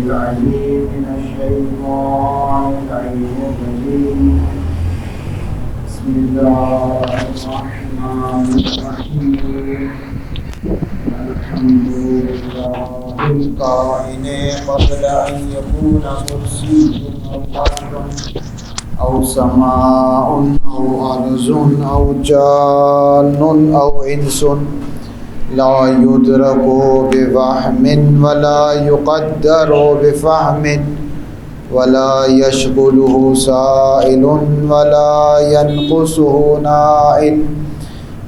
العليم من الشيطان اللعين الرجيم. بسم الله الرحمن الرحيم. الحمد لله القائل قبل أن يكون كرسي أو أرض أو سماء أو أرض أو جان أو إنس لا يدرك بفهم ولا يقدر بفهم ولا يشغله سائل ولا ينقصه نائل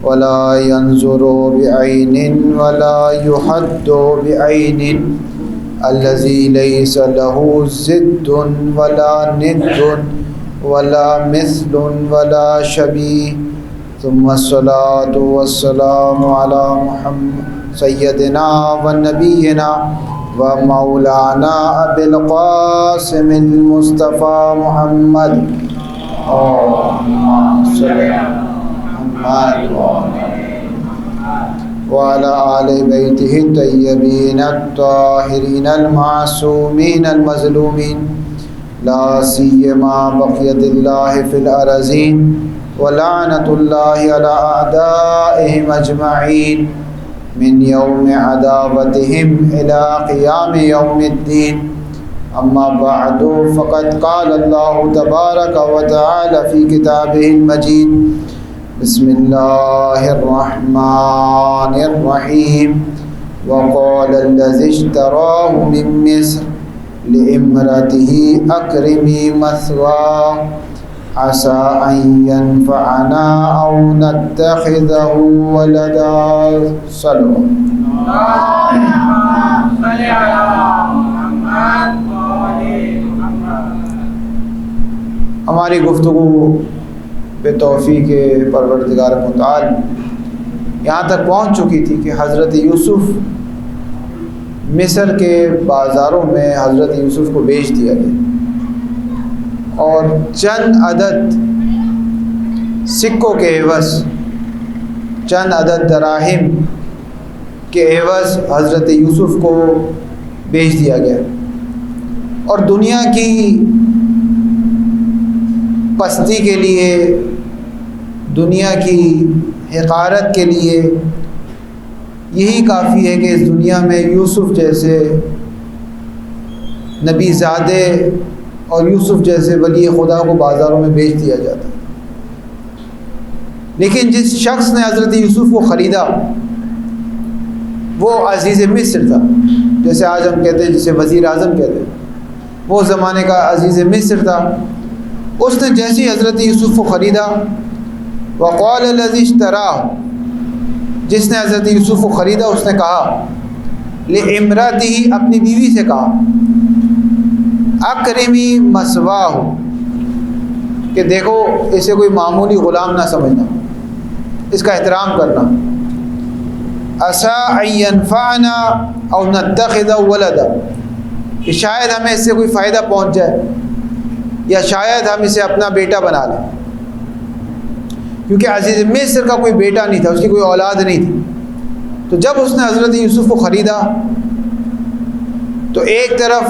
ولا ينظر بعين ولا يحد بعين الذي ليس له ضد ولا ند ولا مثل ولا شبيه. ثم الصلاة والسلام على محمد سيدنا ونبينا ومولانا أبي القاسم المصطفى محمد اللهم صل على محمد وعلى آل بيته الطيبين الطاهرين المعصومين المظلومين لا سيما بقية الله في الأرضين ولعنة الله على أعدائهم أجمعين من يوم عداوتهم إلى قيام يوم الدين. أما بعد فقد قال الله تبارك وتعالى في كتابه المجيد بسم الله الرحمن الرحيم. وقال الذي اشتراه من مصر لامرأته أكرمي مثواه عسى أن ينفعنا أو نتخذه ولدا. صلو ہماری گفتگو پہ توفیق پروردگار متعال یہاں تک پہنچ چکی تھی کہ حضرت یوسف مصر کے بازاروں میں حضرت یوسف کو بیچ دیا گیا اور چند عدد سکوں کے عوض چند عدد دراہم کے عوض حضرت یوسف کو بیچ دیا گیا اور دنیا کی پستی کے لیے دنیا کی حقارت کے لیے یہی کافی ہے کہ اس دنیا میں یوسف جیسے نبی زادے اور یوسف جیسے ولی خدا کو بازاروں میں بیچ دیا جاتا ہے. لیکن جس شخص نے حضرت یوسف کو خریدا وہ عزیز مصر تھا، جیسے آج ہم کہتے ہیں جسے وزیر اعظم کہتے ہیں، وہ زمانے کا عزیز مصر تھا. اس نے جیسی حضرت یوسف کو خریدا وقال الذی اشتراه، جس نے حضرت یوسف کو خریدا اس نے کہا لامرأته، اپنی بیوی سے کہا اکرمی مثواہ، کہ دیکھو اسے کوئی معمولی غلام نہ سمجھنا، اس کا احترام کرنا. عسى ان ينفعنا او نتخذ ولدا، کہ شاید ہمیں اس سے کوئی فائدہ پہنچ جائے یا شاید ہم اسے اپنا بیٹا بنا لیں، کیونکہ عزیز مصر کا کوئی بیٹا نہیں تھا، اس کی کوئی اولاد نہیں تھی. تو جب اس نے حضرت یوسف کو خریدا تو ایک طرف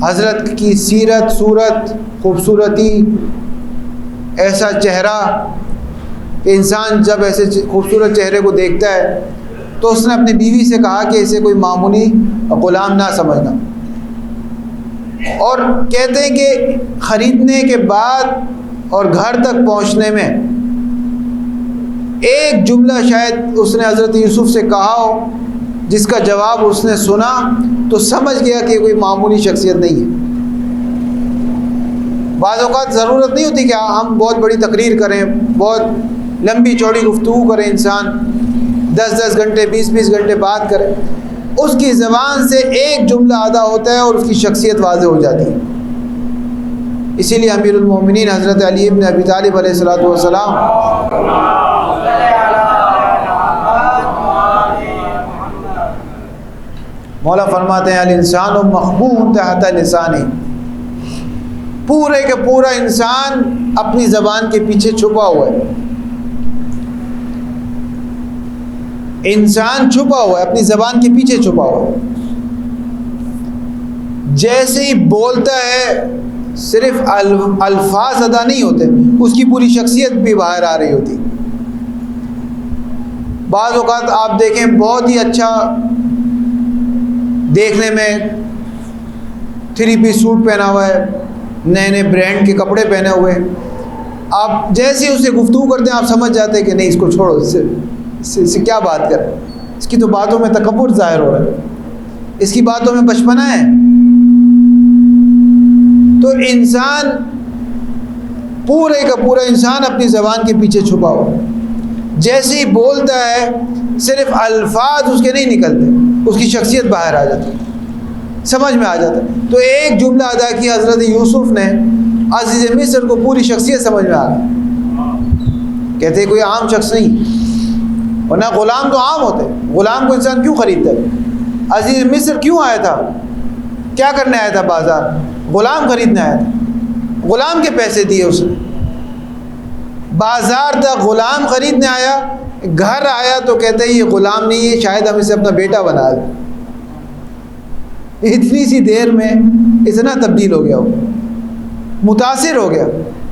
حضرت کی سیرت، صورت، خوبصورتی، ایسا چہرہ کہ انسان جب ایسے خوبصورت چہرے کو دیکھتا ہے تو اس نے اپنی بیوی سے کہا کہ اسے کوئی معمولی غلام نہ سمجھنا. اور کہتے ہیں کہ خریدنے کے بعد اور گھر تک پہنچنے میں ایک جملہ شاید اس نے حضرت یوسف سے کہا ہو جس کا جواب اس نے سنا تو سمجھ گیا کہ کوئی معمولی شخصیت نہیں ہے. بعض اوقات ضرورت نہیں ہوتی کہ ہم بہت بڑی تقریر کریں، بہت لمبی چوڑی گفتگو کریں، انسان 10 گھنٹے 20 گھنٹے بات کرے، اس کی زبان سے ایک جملہ ادا ہوتا ہے اور اس کی شخصیت واضح ہو جاتی ہے. اسی لیے امیر المومنین حضرت علی ابن ابی طالب علیہ الصلوۃ والسلام مولا فرماتے ہیں الانسان مخبوء تحت لسانہ، پورے کے پورا انسان اپنی زبان کے پیچھے چھپا ہوا ہے. انسان چھپا ہوا ہے، اپنی زبان کے پیچھے چھپا ہوا ہے. جیسے ہی بولتا ہے صرف الفاظ ادا نہیں ہوتے، اس کی پوری شخصیت بھی باہر آ رہی ہوتی۔ بعض اوقات آپ دیکھیں بہت ہی اچھا دیکھنے میں 3 پیس سوٹ پہنا ہوا ہے، نئے نئے برانڈ کے کپڑے پہنے ہوئے، آپ جیسے ہی اسے گفتگو کرتے ہیں آپ سمجھ جاتے ہیں کہ نہیں اس کو چھوڑو، اس سے کیا بات کریں، اس کی تو باتوں میں تکبر ظاہر ہو رہا ہے، اس کی باتوں میں بچپنا ہے۔ تو انسان پورے کا پورا انسان اپنی زبان کے پیچھے چھپا ہوا، جیسے ہی بولتا ہے صرف الفاظ اس کے نہیں نکلتے، اس کی شخصیت باہر آ جاتی، سمجھ میں آ جاتا ہے۔ تو ایک جملہ ادا کیا حضرت یوسف نے، عزیز مصر کو پوری شخصیت سمجھ میں آ گئی، کہتے کوئی عام شخص نہیں، ورنہ غلام تو عام ہوتے، غلام کو انسان کیوں خریدتا ہے؟ عزیز مصر کیوں آیا تھا؟ کیا کرنے آیا تھا؟ بازار غلام خریدنے آیا تھا، غلام کے پیسے دیے اس نے، بازار تک غلام خریدنے آیا، گھر آیا تو کہتے ہیں یہ غلام نہیں ہے، شاید ہم اسے اپنا بیٹا بنا لیں۔ اتنی سی دیر میں اتنا تبدیل ہو گیا، وہ متاثر ہو گیا،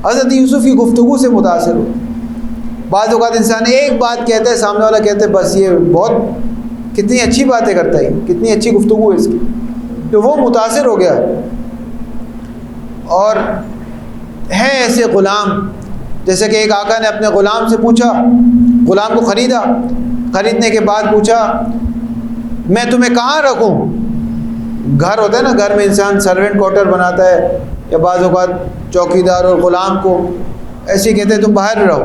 حضرت یوسف کی گفتگو سے متاثر ہو۔ بعض اوقات انسان ایک بات کہتا ہے، سامنے والا کہتا ہے بس یہ بہت کتنی اچھی باتیں کرتا ہے، کتنی اچھی گفتگو ہے اس کی، تو وہ متاثر ہو گیا۔ اور ہے ایسے غلام، جیسے کہ ایک آقا نے اپنے غلام سے پوچھا، غلام کو خریدا، خریدنے کے بعد پوچھا میں تمہیں کہاں رکھوں؟ گھر ہوتا ہے نا، گھر میں انسان سرونٹ کوارٹر بناتا ہے، یا بعض اوقات چوکیدار اور غلام کو ایسے ہی کہتے ہیں تم باہر رہو۔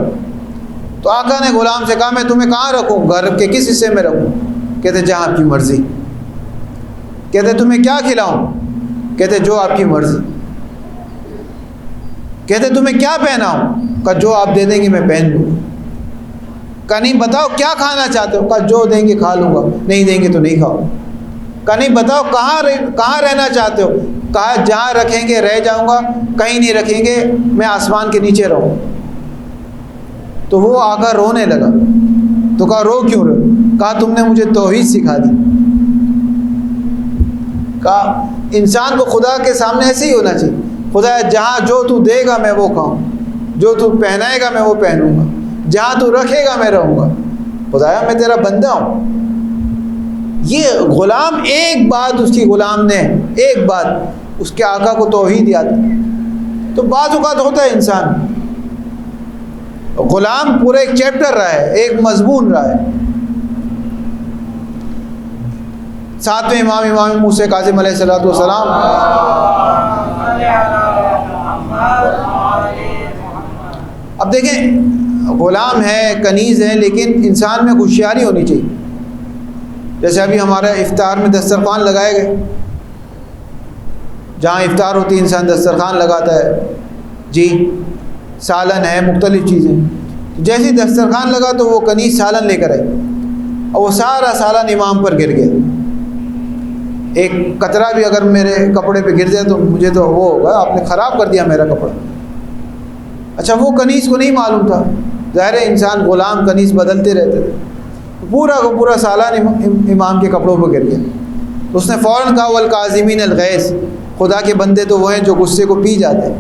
تو آقا نے غلام سے کہا میں تمہیں کہاں رکھوں؟ گھر کے کس حصے میں رکھوں؟ کہتے جہاں آپ کی مرضی۔ کہتے تمہیں کیا کھلاؤں؟ کہتے جو آپ کی مرضی۔ کہتے تمہیں کیا پہناؤں؟ کہا جو آپ دے دیں گے میں پہن لوں گا۔ کہا نہیں بتاؤ کیا کھانا چاہتے ہو؟ کہا جو دیں گے کھا لوں گا، نہیں دیں گے تو نہیں کھاؤں۔ کہا نہیں بتاؤ کہاں رہنا چاہتے ہو؟ کہا جہاں رکھیں گے رہ جاؤں گا، کہیں نہیں رکھیں گے میں آسمان کے نیچے رہوں۔ تو وہ آقا رونے لگا، تو کہا رو کیوں رہے؟ کہا تم نے مجھے توحید سکھا دی۔ کہا انسان کو خدا کے سامنے ایسے ہی ہونا چاہیے، خدا جہاں جو تو دے گا میں وہ کھاؤں، جو تو پہنائے گا میں وہ پہنوں گا، جہاں تو رکھے گا میں رہوں گا، خدایا میں تیرا بندہ ہوں۔ یہ غلام ایک بات اس کی غلام نے ایک بات اس کے آقا کو توحید یاد۔ تو بعض اوقات ہوتا ہے انسان غلام پورا ایک چیپٹر رہا ہے، ایک مضمون رہا ہے۔ 7ویں امام موسیٰ کاظم علیہ السلام اب دیکھیں غلام ہے، کنیز ہے، لیکن انسان میں ہوشیاری ہونی چاہیے۔ جیسے ابھی ہمارا افطار میں دسترخوان لگائے گئے، جہاں افطار ہوتی ہے انسان دسترخوان لگاتا ہے، جی سالن ہے، مختلف چیزیں، جیسے ہی دسترخوان لگا تو وہ کنیز سالن لے کر آئی اور وہ سارا سالن امام پر گر گیا۔ ایک قطرہ بھی اگر میرے کپڑے پہ گر جائے تو مجھے تو وہ ہوگا آپ نے خراب کر دیا میرا کپڑا۔ اچھا وہ کنیز کو نہیں معلوم تھا، ظاہر ہے انسان غلام کنیز بدلتے رہتے تھے، پورا کا پورا سالن امام کے کپڑوں پہ گر گیا۔ اس نے فوراً کہا والکاظمین الغیظ، خدا کے بندے تو وہ ہیں جو غصے کو پی جاتے ہیں۔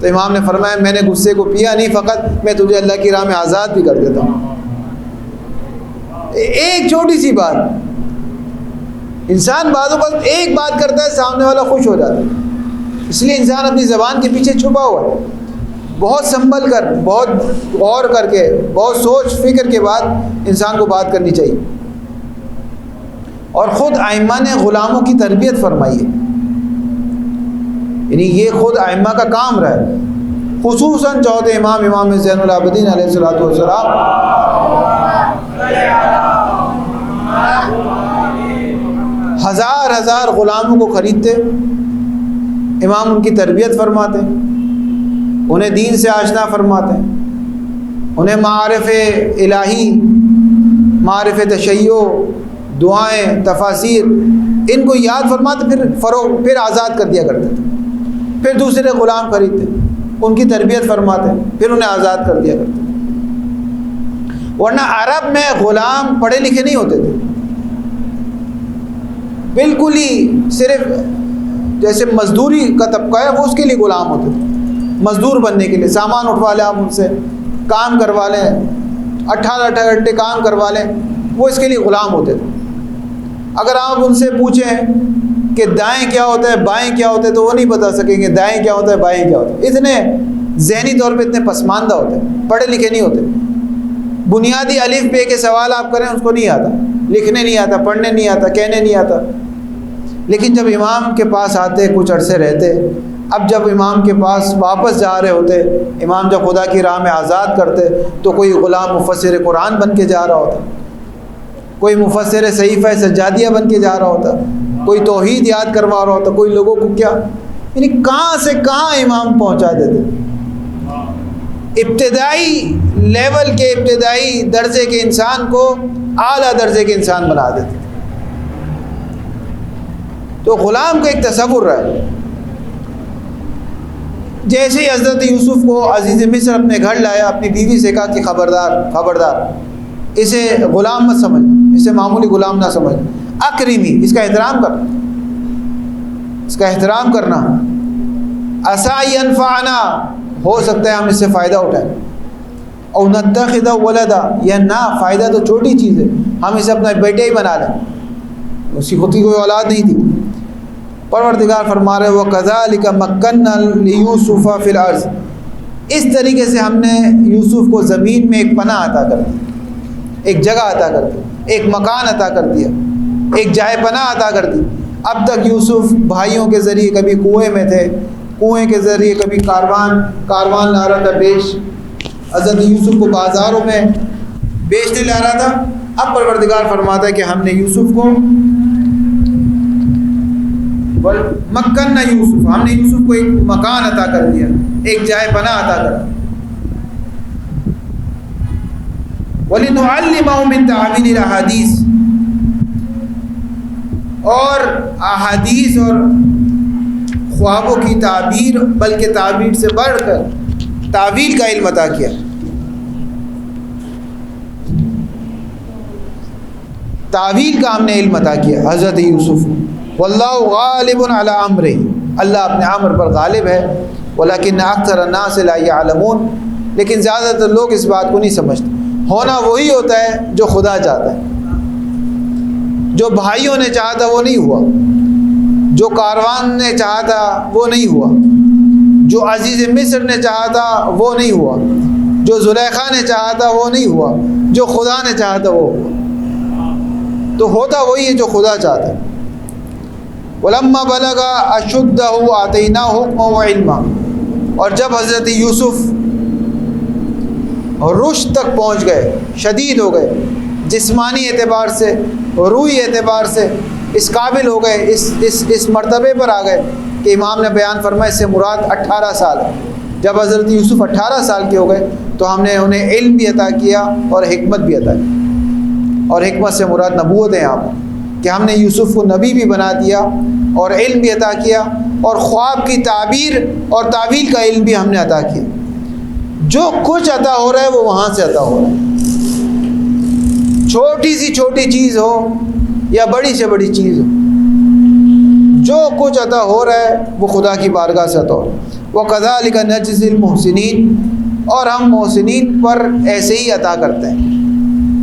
تو امام نے فرمایا میں نے غصے کو پیا نہیں، فقط میں تجھے اللہ کی راہ میں آزاد بھی کر دیتا ہوں۔ ایک چھوٹی سی بات، انسان بعض اوقات ایک بات کرتا ہے سامنے والا خوش ہو جاتا ہے، اس لیے انسان اپنی زبان کے پیچھے چھپا ہوا ہے۔ بہت سنبھل کر، بہت غور کر کے، بہت سوچ فکر کے بعد انسان کو بات کرنی چاہیے۔ اور خود ائمہ نے غلاموں کی تربیت فرمائی ہے، یعنی یہ خود ائمہ کا کام رہا ہے، خصوصاً چوتھے امام زین العابدین علیہ السلام ہزار غلاموں کو خریدتے، امام ان کی تربیت فرماتے، انہیں دین سے آشنا فرماتے، انہیں معارف الہی، معارف تشیع، دعائیں، تفاسیر ان کو یاد فرماتے، پھر آزاد کر دیا کرتے تھے، پھر دوسرے غلام خریدتے، ان کی تربیت فرماتے، پھر انہیں آزاد کر دیا کرتے۔ ورنہ عرب میں غلام پڑھے لکھے نہیں ہوتے تھے، بالکل ہی صرف جیسے مزدوری کا طبقہ ہے وہ اس کے لیے غلام ہوتے تھے، مزدور بننے کے لیے، سامان اٹھوا لیں آپ ان سے، کام کروا لیں، 18 گھنٹے کام کروا لیں، وہ اس کے لیے غلام ہوتے تھے۔ اگر آپ ان سے پوچھیں کہ دائیں کیا ہوتا ہے بائیں کیا ہوتا ہے تو وہ نہیں بتا سکیں گے دائیں کیا ہوتا ہے بائیں کیا ہوتا ہے، اتنے ذہنی طور پہ اتنے پسماندہ ہوتے ہیں، پڑھے لکھے نہیں ہوتے۔ بنیادی الف بے کے سوال آپ کریں اس کو نہیں آتا، لکھنے نہیں آتا، پڑھنے نہیں آتا، کہنے نہیں آتا۔ لیکن جب امام کے پاس آتے کچھ عرصے رہتے، اب جب امام کے پاس واپس جا رہے ہوتے، امام جب خدا کی راہ میں آزاد کرتے تو کوئی غلام مفسر قرآن بن کے جا رہا ہوتا، کوئی مفسر صحیفہ سجادیہ بن کے جا رہا ہوتا، کوئی توحید یاد کروا رہا ہوتا، کوئی لوگوں کو کیا، یعنی کہاں سے کہاں امام پہنچا دیتے۔ ابتدائی لیول کے ابتدائی درجے کے انسان کو اعلیٰ درجے کے انسان بنا دیتے۔ تو غلام کا ایک تصور رہا ہے، جیسے ہی حضرت یوسف کو عزیز مصر اپنے گھر لایا، اپنی بیوی سے کہا کہ خبردار اسے غلام مت سمجھنا، اسے معمولی غلام نہ سمجھنا، اکرمی، اس کا احترام کرنا، اس کا احترام کرنا، عسى ينفعنا، ہو سکتا ہے ہم اس سے فائدہ اٹھائیں، او نتخذ ولدا، یا نہ فائدہ تو چھوٹی چیز ہے، ہم اسے اپنا بیٹے ہی بنا لیں، اس کی خود کی کوئی اولاد نہیں تھی۔ پروردگار فرما رہے وَكَذَلِكَ مَكَّنَّا لِيُوسُفَ فِي الْأَرْضِ، اس طریقے سے ہم نے یوسف کو زمین میں ایک پناہ عطا کر دی، ایک جگہ عطا کر دی، ایک مکان عطا کر دیا، ایک جائے پناہ عطا کر دی۔ اب تک یوسف بھائیوں کے ذریعے کبھی کنویں میں تھے، کنویں کے ذریعے کبھی کاروان لا رہا تھا حضرت یوسف کو بازاروں میں بیچنے لا رہا تھا۔ اب پروردگار فرماتا ہے کہ ہم نے یوسف کو مکن یوسف، ہم نے یوسف کو ایک مکان عطا کر دیا، ایک جائے پناہ عطا کر دیا۔ وَلِنُعَلِّمَهُ مِن تَعْوِيلِ الْأَحَادِيثِ، اور احادیث اور خوابوں کی تعبیر، بلکہ تعبیر سے بڑھ کر تعویل کا علم عطا کیا۔ تعویل کا ہم نے علم عطا کیا حضرت یوسف کو۔ واللہ غالب علی امرہ، اللہ اپنے امر پر غالب ہے، ولکن اکثر الناس لا یعلمون، لیکن زیادہ تر لوگ اس بات کو نہیں سمجھتے۔ ہونا وہی ہوتا ہے جو خدا چاہتا ہے، جو بھائیوں نے چاہا تھا وہ نہیں ہوا، جو کاروان نے چاہا تھا وہ نہیں ہوا، جو عزیز مصر نے چاہا تھا وہ نہیں ہوا، جو زلیخا نے چاہا تھا وہ نہیں ہوا، جو خدا نے چاہا تھا وہ ہوا۔ تو ہوتا وہی ہے جو خدا چاہتا ہے۔ وَلَمَّا بَلَغَ أَشُدَّهُ آتَيْنَاهُ حُکْمًا وَعِلْمًا، اور جب حضرت یوسف رشد تک پہنچ گئے، شدید ہو گئے، جسمانی اعتبار سے، روحی اعتبار سے اس قابل ہو گئے، اس مرتبے پر آ گئے کہ امام نے بیان فرمایا اس سے مراد 18 سال ہے۔ جب حضرت یوسف 18 سال کے ہو گئے تو ہم نے انہیں علم بھی عطا کیا اور حکمت بھی عطا کی، اور حکمت سے مراد نبوت ہے یہاں پر، کہ ہم نے یوسف کو نبی بھی بنا دیا اور علم بھی عطا کیا، اور خواب کی تعبیر اور تعویل کا علم بھی ہم نے عطا کیا۔ جو کچھ عطا ہو رہا ہے وہ وہاں سے عطا ہو رہا ہے، چھوٹی سی چھوٹی چیز ہو یا بڑی سے بڑی چیز ہو، جو کچھ عطا ہو رہا ہے وہ خدا کی بارگاہ سے عطا ہو رہا ہے۔ وَكَذَلِكَ نَجْزِي الْمُحْسِنِينَ، اور ہم محسنین پر ایسے ہی عطا کرتے ہیں،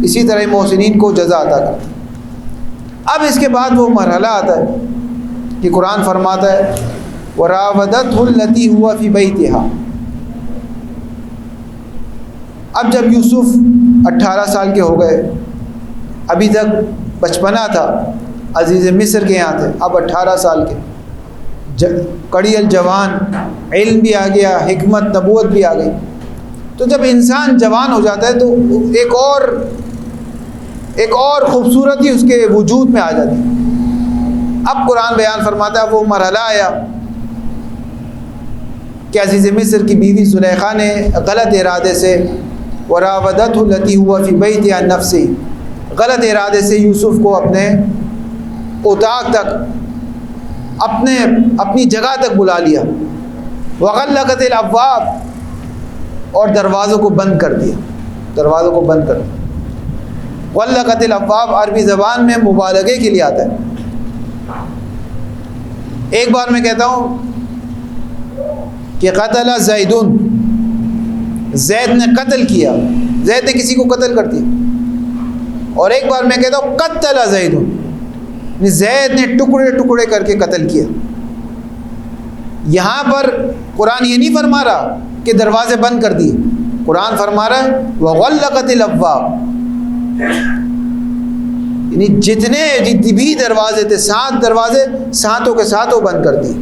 اسی طرح محسنین کو جزا عطا کرتے ہیں۔ اب اس کے بعد وہ مرحلہ آتا ہے کہ قرآن فرماتا ہے وَرَاوَدَتْهُ الَّتِي هُوَ فِي بَيْتِهَا، اب جب یوسف 18 سال کے ہو گئے، ابھی تک بچپنا تھا، عزیز مصر کے یہاں تھے، اب 18 سال کے، کڑی الجوان، علم بھی آ گیا، حکمت نبوت بھی آ گئی۔ تو جب انسان جوان ہو جاتا ہے تو ایک اور خوبصورتی اس کے وجود میں آ جاتی ہے۔ اب قرآن بیان فرماتا ہے وہ مرحلہ آیا کہ عزیز مصر کی بیوی زلیخا نے غلط ارادے سے وراودته التي هو في بيتها عن نفسه، غلط ارادے سے یوسف کو اپنے اتاق تک، اپنی جگہ تک بلا لیا، وغلقت الابواب، اور دروازوں کو بند کر دیا، دروازوں کو بند کر دیا۔ غلقت الابواب عربی زبان میں مبالغے کے لیے آتا ہے، ایک بار میں کہتا ہوں کہ قتل زیدن، زید نے قتل کیا، زید نے کسی کو قتل کر دیا، اور ایک بار میں کہتا ہوں قتل زیدن، زید نے ٹکڑے ٹکڑے کر کے قتل کیا۔ یہاں پر قرآن یہ نہیں فرما رہا کہ دروازے بند کر دیے، قرآن فرما رہا ہے وغلقت الابواب، یعنی جتنے بھی دروازے تھے، 7 دروازے ساتوں کے ساتوں بند کر دیے،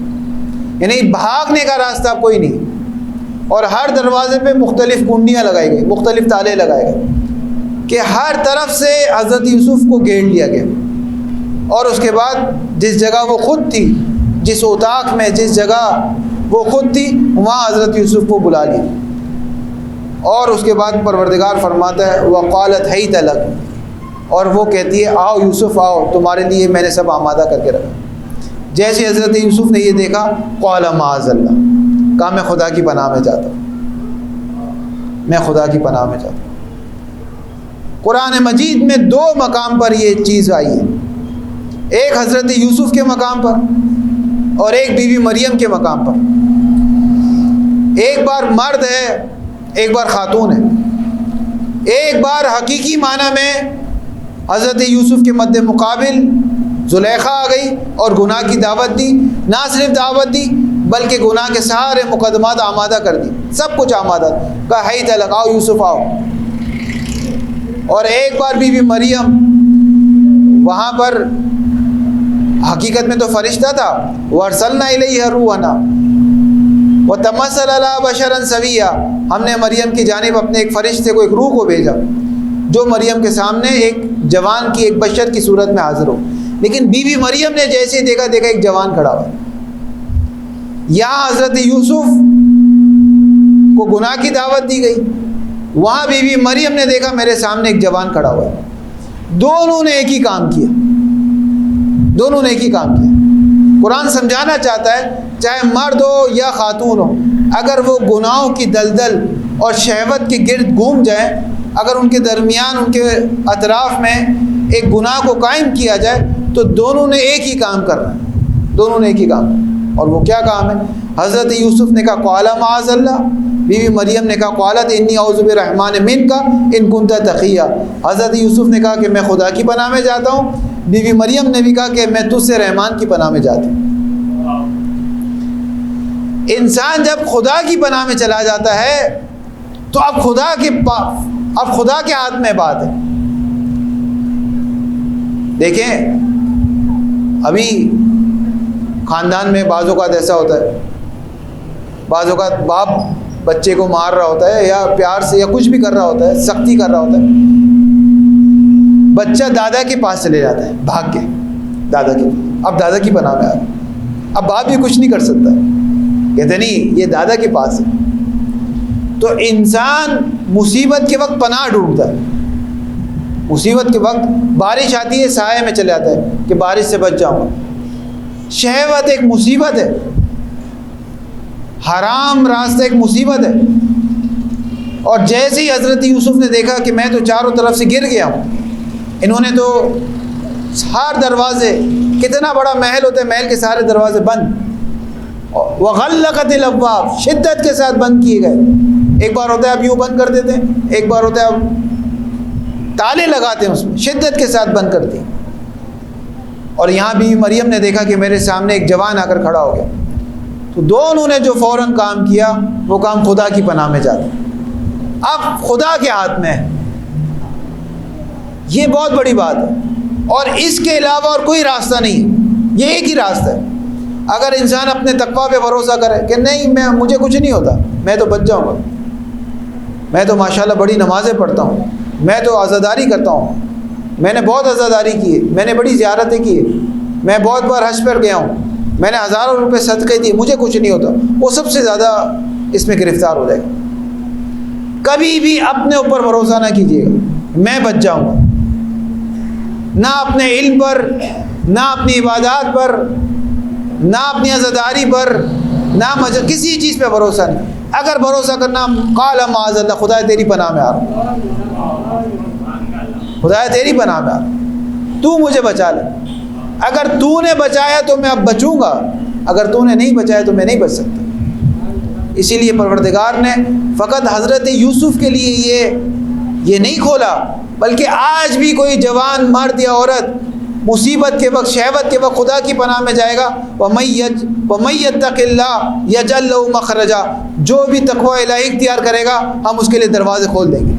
یعنی بھاگنے کا راستہ کوئی نہیں، اور ہر دروازے پہ مختلف کنڈیاں لگائی گئی، مختلف تالے لگائے گئے کہ ہر طرف سے حضرت یوسف کو گھیر لیا گیا، اور اس کے بعد جس جگہ وہ خود تھی، جس اتاق میں جس جگہ وہ خود تھی، وہاں حضرت یوسف کو بلا لیا، اور اس کے بعد پروردگار فرماتا ہے وقالت حیت لک، اور وہ کہتی ہے آؤ یوسف آؤ، تمہارے لیے میں نے سب آمادہ کر کے رکھا۔ جیسے حضرت یوسف نے یہ دیکھا قال معاذ اللہ، کہا میں خدا کی پناہ میں جاتا ہوں، میں خدا کی پناہ میں جاتا ہوں۔ قرآن مجید میں 2 مقام پر یہ چیز آئی ہے، ایک حضرت یوسف کے مقام پر اور ایک بی بی مریم کے مقام پر، ایک بار مرد ہے ایک بار خاتون ہے، ایک بار حقیقی معنی میں حضرت یوسف کے مد مقابل زلیخا آ گئی اور گناہ کی دعوت دی، نہ صرف دعوت دی بلکہ گناہ کے سارے مقدمات آمادہ کر دی، سب کچھ آمادہ، کہا حیت لک، آؤ یوسف آؤ۔ اور ایک بار بی بی مریم، وہاں پر حقیقت میں تو فرشتہ تھا، وَأَرْسَلْنَا إِلَيْهَا رُوحَنَا وَتَمَثَّلَ لَهَا بَشَرًا سَوِيًّا، ہم نے مریم کی جانب اپنے ایک فرشتے کو، ایک روح کو بھیجا جو مریم کے سامنے ایک جوان کی، ایک بشر کی صورت میں حاضر ہو، لیکن بی بی مریم نے جیسے دیکھا ایک جوان کھڑا ہوا۔ یہاں حضرت یوسف کو گناہ کی دعوت دی گئی، وہاں بی بی مریم نے دیکھا میرے سامنے ایک جوان کھڑا ہوا ہے، دونوں نے ایک ہی کام کیا، دونوں نے ایک ہی کام کیا۔ قرآن سمجھانا چاہتا ہے چاہے مرد ہو یا خاتون ہو، اگر وہ گناہوں کی دلدل اور شہوت کے گرد گھوم جائیں، اگر ان کے درمیان، ان کے اطراف میں ایک گناہ کو قائم کیا جائے تو دونوں نے ایک ہی کام کرنا ہے، دونوں نے ایک ہی کام، اور وہ کیا کام ہے؟ حضرت یوسف نے کہا قال معاذ اللہ، بی بی مریم نے کہا قالت انی اعوذ بالرحمن منک ان کنت تقیا، حضرت یوسف نے کہا کہ میں خدا کی پناہ میں جاتا ہوں، بی بی مریم نے بھی کہا کہ میں تجھ سے رحمان کی پناہ میں جاتی ہوں۔ انسان جب خدا کی پناہ میں چلا جاتا ہے تو اب خدا کے ہاتھ میں بات ہے۔ دیکھیں ابھی خاندان میں بعض اوقات ایسا ہوتا ہے، بعض اوقات باپ بچے کو مار رہا ہوتا ہے یا پیار سے یا کچھ بھی کر رہا ہوتا ہے، سختی کر رہا ہوتا ہے، بچہ دادا کے پاس چلے جاتا ہے بھاگ کے، دادا کے، اب دادا کی پناہ میں آ رہا، اب باپ بھی کچھ نہیں کر سکتا، کہتے نہیں یہ دادا کے پاس ہے۔ تو انسان مصیبت کے وقت پناہ ڈھونڈتا ہے، مصیبت کے وقت بارش آتی ہے سائے میں چلے جاتا ہے کہ بارش سے بچ جاؤں گا۔ شہوت ایک مصیبت ہے، حرام راستہ ایک مصیبت ہے، اور جیسے ہی حضرت یوسف نے دیکھا کہ میں تو چاروں طرف سے گر گیا ہوں، انہوں نے تو ہر دروازے، کتنا بڑا محل ہوتا ہے، محل کے سارے دروازے بند، وغلقت الابواب، شدت کے ساتھ بند کیے گئے۔ ایک بار ہوتا ہے اب یوں بند کر دیتے ہیں، ایک بار ہوتا ہے اب تالے لگاتے ہیں، اس میں شدت کے ساتھ بند کرتے ہیں۔ اور یہاں بھی مریم نے دیکھا کہ میرے سامنے ایک جوان آ کر کھڑا ہو گیا، تو دونوں نے جو فوراً کام کیا وہ کام خدا کی پناہ میں جاتا، اب خدا کے ہاتھ میں ہے، یہ بہت بڑی بات ہے، اور اس کے علاوہ اور کوئی راستہ نہیں ہے، یہ ایک ہی راستہ ہے۔ اگر انسان اپنے تقویٰ پہ بھروسہ کرے کہ نہیں مجھے کچھ نہیں ہوتا، میں تو بچ جاؤں گا، میں تو ماشاءاللہ بڑی نمازیں پڑھتا ہوں، میں تو عزاداری کرتا ہوں، میں نے بہت عزاداری کی ہے، میں نے بڑی زیارتیں کی ہے، میں بہت بار حج پر گیا ہوں، میں نے ہزاروں روپے صدقے دیے، مجھے کچھ نہیں ہوتا، وہ سب سے زیادہ اس میں گرفتار ہو جائے گا۔ کبھی بھی اپنے اوپر بھروسہ نہ کیجیے گا میں بچ جاؤں گا، نہ اپنے علم پر، نہ اپنی عبادات پر، نہ اپنی عزاداری پر، نہ کسی چیز پہ بھروسہ نہیں۔ اگر بھروسہ کرنا، قال معاذ اللہ، خدا تیری پناہ میں آ رہا ہوں، خدا تیری پناہ میں آ رہا ہوں، تو مجھے بچا لے، اگر تو نے بچایا تو میں اب بچوں گا، اگر تو نے نہیں بچایا تو میں نہیں بچ سکتا۔ اسی لیے پروردگار نے فقط حضرت یوسف کے لیے یہ نہیں کھولا، بلکہ آج بھی کوئی جوان مرد یا عورت مصیبت کے وقت، شہوت کے وقت خدا کی پناہ میں جائے گا، وَمَن يَتَّقِ اللَّهَ يَجْعَل لَّهُ مَخْرَجًا، جو بھی تقوی الہی اختیار کرے گا ہم اس کے لیے دروازے کھول دیں گے۔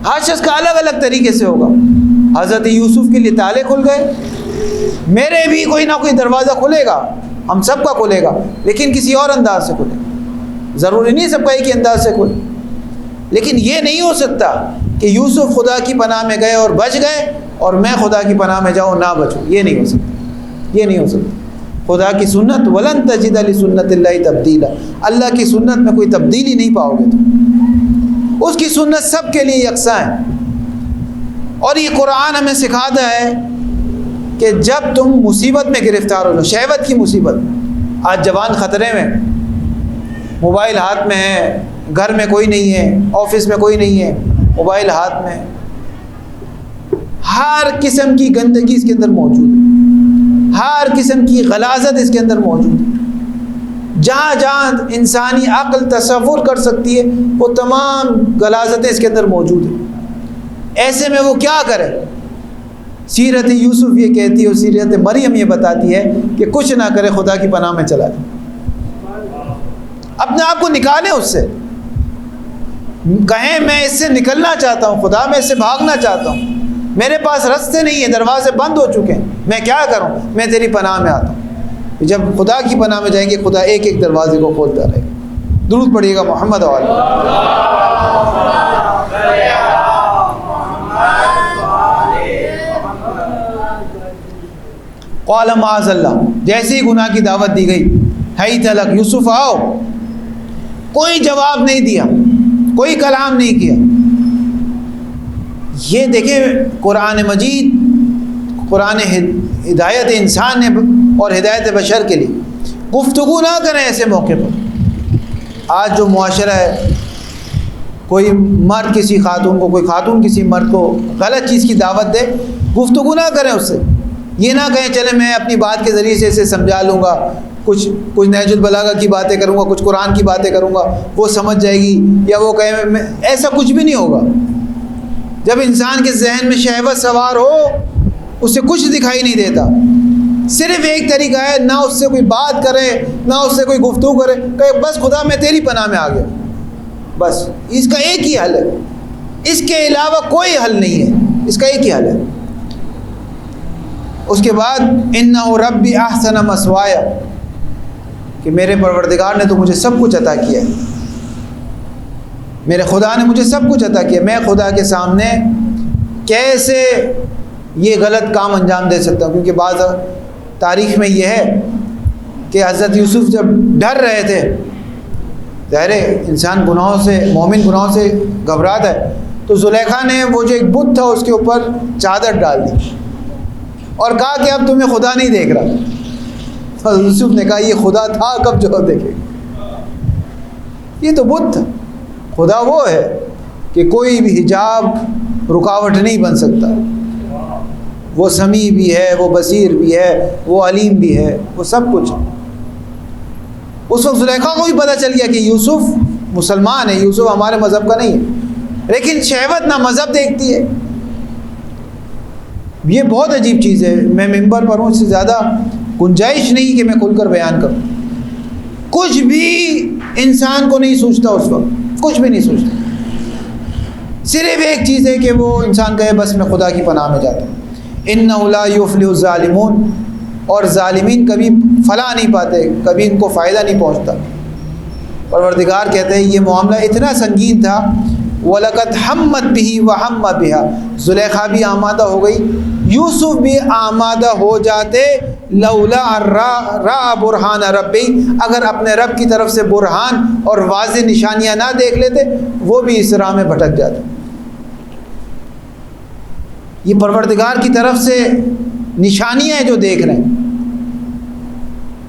ہر شخص کا الگ الگ طریقے سے ہوگا۔ حضرت یوسف کے لیے تالے کھل گئے، میرے بھی کوئی نہ کوئی دروازہ کھلے گا، ہم سب کا کھلے گا، لیکن کسی اور انداز سے کھلے گا، ضروری نہیں سب کا ایک ہی انداز سے کھلے۔ لیکن یہ نہیں ہو سکتا کہ یوسف خدا کی پناہ میں گئے اور بچ گئے اور میں خدا کی پناہ میں جاؤں نہ بچوں، یہ نہیں ہو سکتا، یہ نہیں ہو سکتا۔ خدا کی سنت وَلَن تَجِدَ لِسُنَّتِ اللَّهِ تَبْدِيلًا، اللہ کی سنت میں کوئی تبدیلی نہیں پاؤ گے تم، اس کی سنت سب کے لیے یکساں ہے۔ اور یہ قرآن ہمیں سکھاتا ہے کہ جب تم مصیبت میں گرفتار ہو، شہوت کی مصیبت، آج جوان خطرے میں، موبائل ہاتھ میں ہے، گھر میں کوئی نہیں ہے، آفس میں کوئی نہیں ہے، موبائل ہاتھ میں، ہر قسم کی گندگی اس کے اندر موجود ہے، ہر قسم کی غلاظت اس کے اندر موجود ہے، جہاں جہاں انسانی عقل تصور کر سکتی ہے وہ تمام غلاظتیں اس کے اندر موجود ہیں۔ ایسے میں وہ کیا کرے؟ سیرت یوسف یہ کہتی ہے اور سیرت مریم یہ بتاتی ہے کہ کچھ نہ کرے، خدا کی پناہ میں چلا جائے، اپنے آپ کو نکالے اس سے، کہیں میں اس سے نکلنا چاہتا ہوں، خدا میں اس سے بھاگنا چاہتا ہوں، میرے پاس راستے نہیں ہیں، دروازے بند ہو چکے ہیں، میں کیا کروں؟ میں تیری پناہ میں آتا ہوں۔ جب خدا کی پناہ میں جائیں گے خدا ایک ایک دروازے کو کھولتا رہے گا۔ درود پڑھیے گا محمد قال معاذ اللہ، جیسے ہی گناہ کی دعوت دی گئی، ہی تلک یوسف آؤ، کوئی جواب نہیں دیا، کوئی کلام نہیں کیا۔ یہ دیکھیں قرآن مجید، قرآن ہدایت انسان ہے اور ہدایت بشر کے لیے، گفتگو نہ کریں ایسے موقع پر۔ آج جو معاشرہ ہے، کوئی مرد کسی خاتون کو، کوئی خاتون کسی مرد کو غلط چیز کی دعوت دے، گفتگو نہ کریں اس سے، یہ نہ کہیں چلے میں اپنی بات کے ذریعے سے اسے سمجھا لوں گا، کچھ نہج البلاغہ کی باتیں کروں گا، کچھ قرآن کی باتیں کروں گا، وہ سمجھ جائے گی، یا وہ کہے، ایسا کچھ بھی نہیں ہوگا۔ جب انسان کے ذہن میں شہوت سوار ہو، اسے کچھ دکھائی نہیں دیتا، صرف ایک طریقہ ہے، نہ اس سے کوئی بات کرے، نہ اس سے کوئی گفتگو کرے، کہ بس خدا میں تیری پناہ میں آ گیا، بس اس کا ایک ہی حل ہے، اس کے علاوہ کوئی حل نہیں ہے، اس کا ایک ہی حل ہے۔ اس کے بعد انہ ربی احسن مثوایا، کہ میرے پروردگار نے تو مجھے سب کچھ عطا کیا ہے، میرے خدا نے مجھے سب کچھ عطا کیا، میں خدا کے سامنے کیسے یہ غلط کام انجام دے سکتا ہوں؟ کیونکہ بعض تاریخ میں یہ ہے کہ حضرت یوسف جب ڈر رہے تھے، ظاہر انسان گناہوں سے، مومن گناہوں سے گھبراتا ہے، تو زلیخا نے وہ جو ایک بت تھا اس کے اوپر چادر ڈال دی اور کہا کہ اب تمہیں خدا نہیں دیکھ رہا۔ حضرت یوسف نے کہا یہ خدا تھا کب جو دیکھے، یہ تو بت تھا، خدا وہ ہے کہ کوئی بھی حجاب رکاوٹ نہیں بن سکتا، وہ سمیع بھی ہے، وہ بصیر بھی ہے، وہ علیم بھی ہے، وہ سب کچھ ہے۔ اس وقت زلیخا کو بھی پتہ چل گیا کہ یوسف مسلمان ہے، یوسف ہمارے مذہب کا نہیں ہے، لیکن شہوت نہ مذہب دیکھتی ہے۔ یہ بہت عجیب چیز ہے، میں ممبر پر ہوں، اس سے زیادہ گنجائش نہیں کہ میں کھل کر بیان کروں، کچھ بھی انسان کو نہیں سوچتا، اس وقت کچھ بھی نہیں سوچتا، صرف ایک چیز ہے کہ وہ انسان کہے بس میں خدا کی پناہ میں جاتا ہوں۔ اِنَّهُ لَا يُفْلِحُ الظَّالِمُونَ، اور ظالمین کبھی فلاح نہیں پاتے، کبھی ان کو فائدہ نہیں پہنچتا۔ پروردگار کہتے ہیں یہ معاملہ اتنا سنگین تھا، وَلَقَدْ حَمَّتْ بِهِ وَحَمَّ بِهَا، زلیخا بھی آمادہ ہو گئی، یوسف بھی آمادہ ہو جاتے، لولا رأى برہان ربی، اگر اپنے رب کی طرف سے برہان اور واضح نشانیاں نہ دیکھ لیتے وہ بھی اس راہ میں بھٹک جاتے۔ یہ پروردگار کی طرف سے نشانیاں ہیں جو دیکھ رہے ہیں،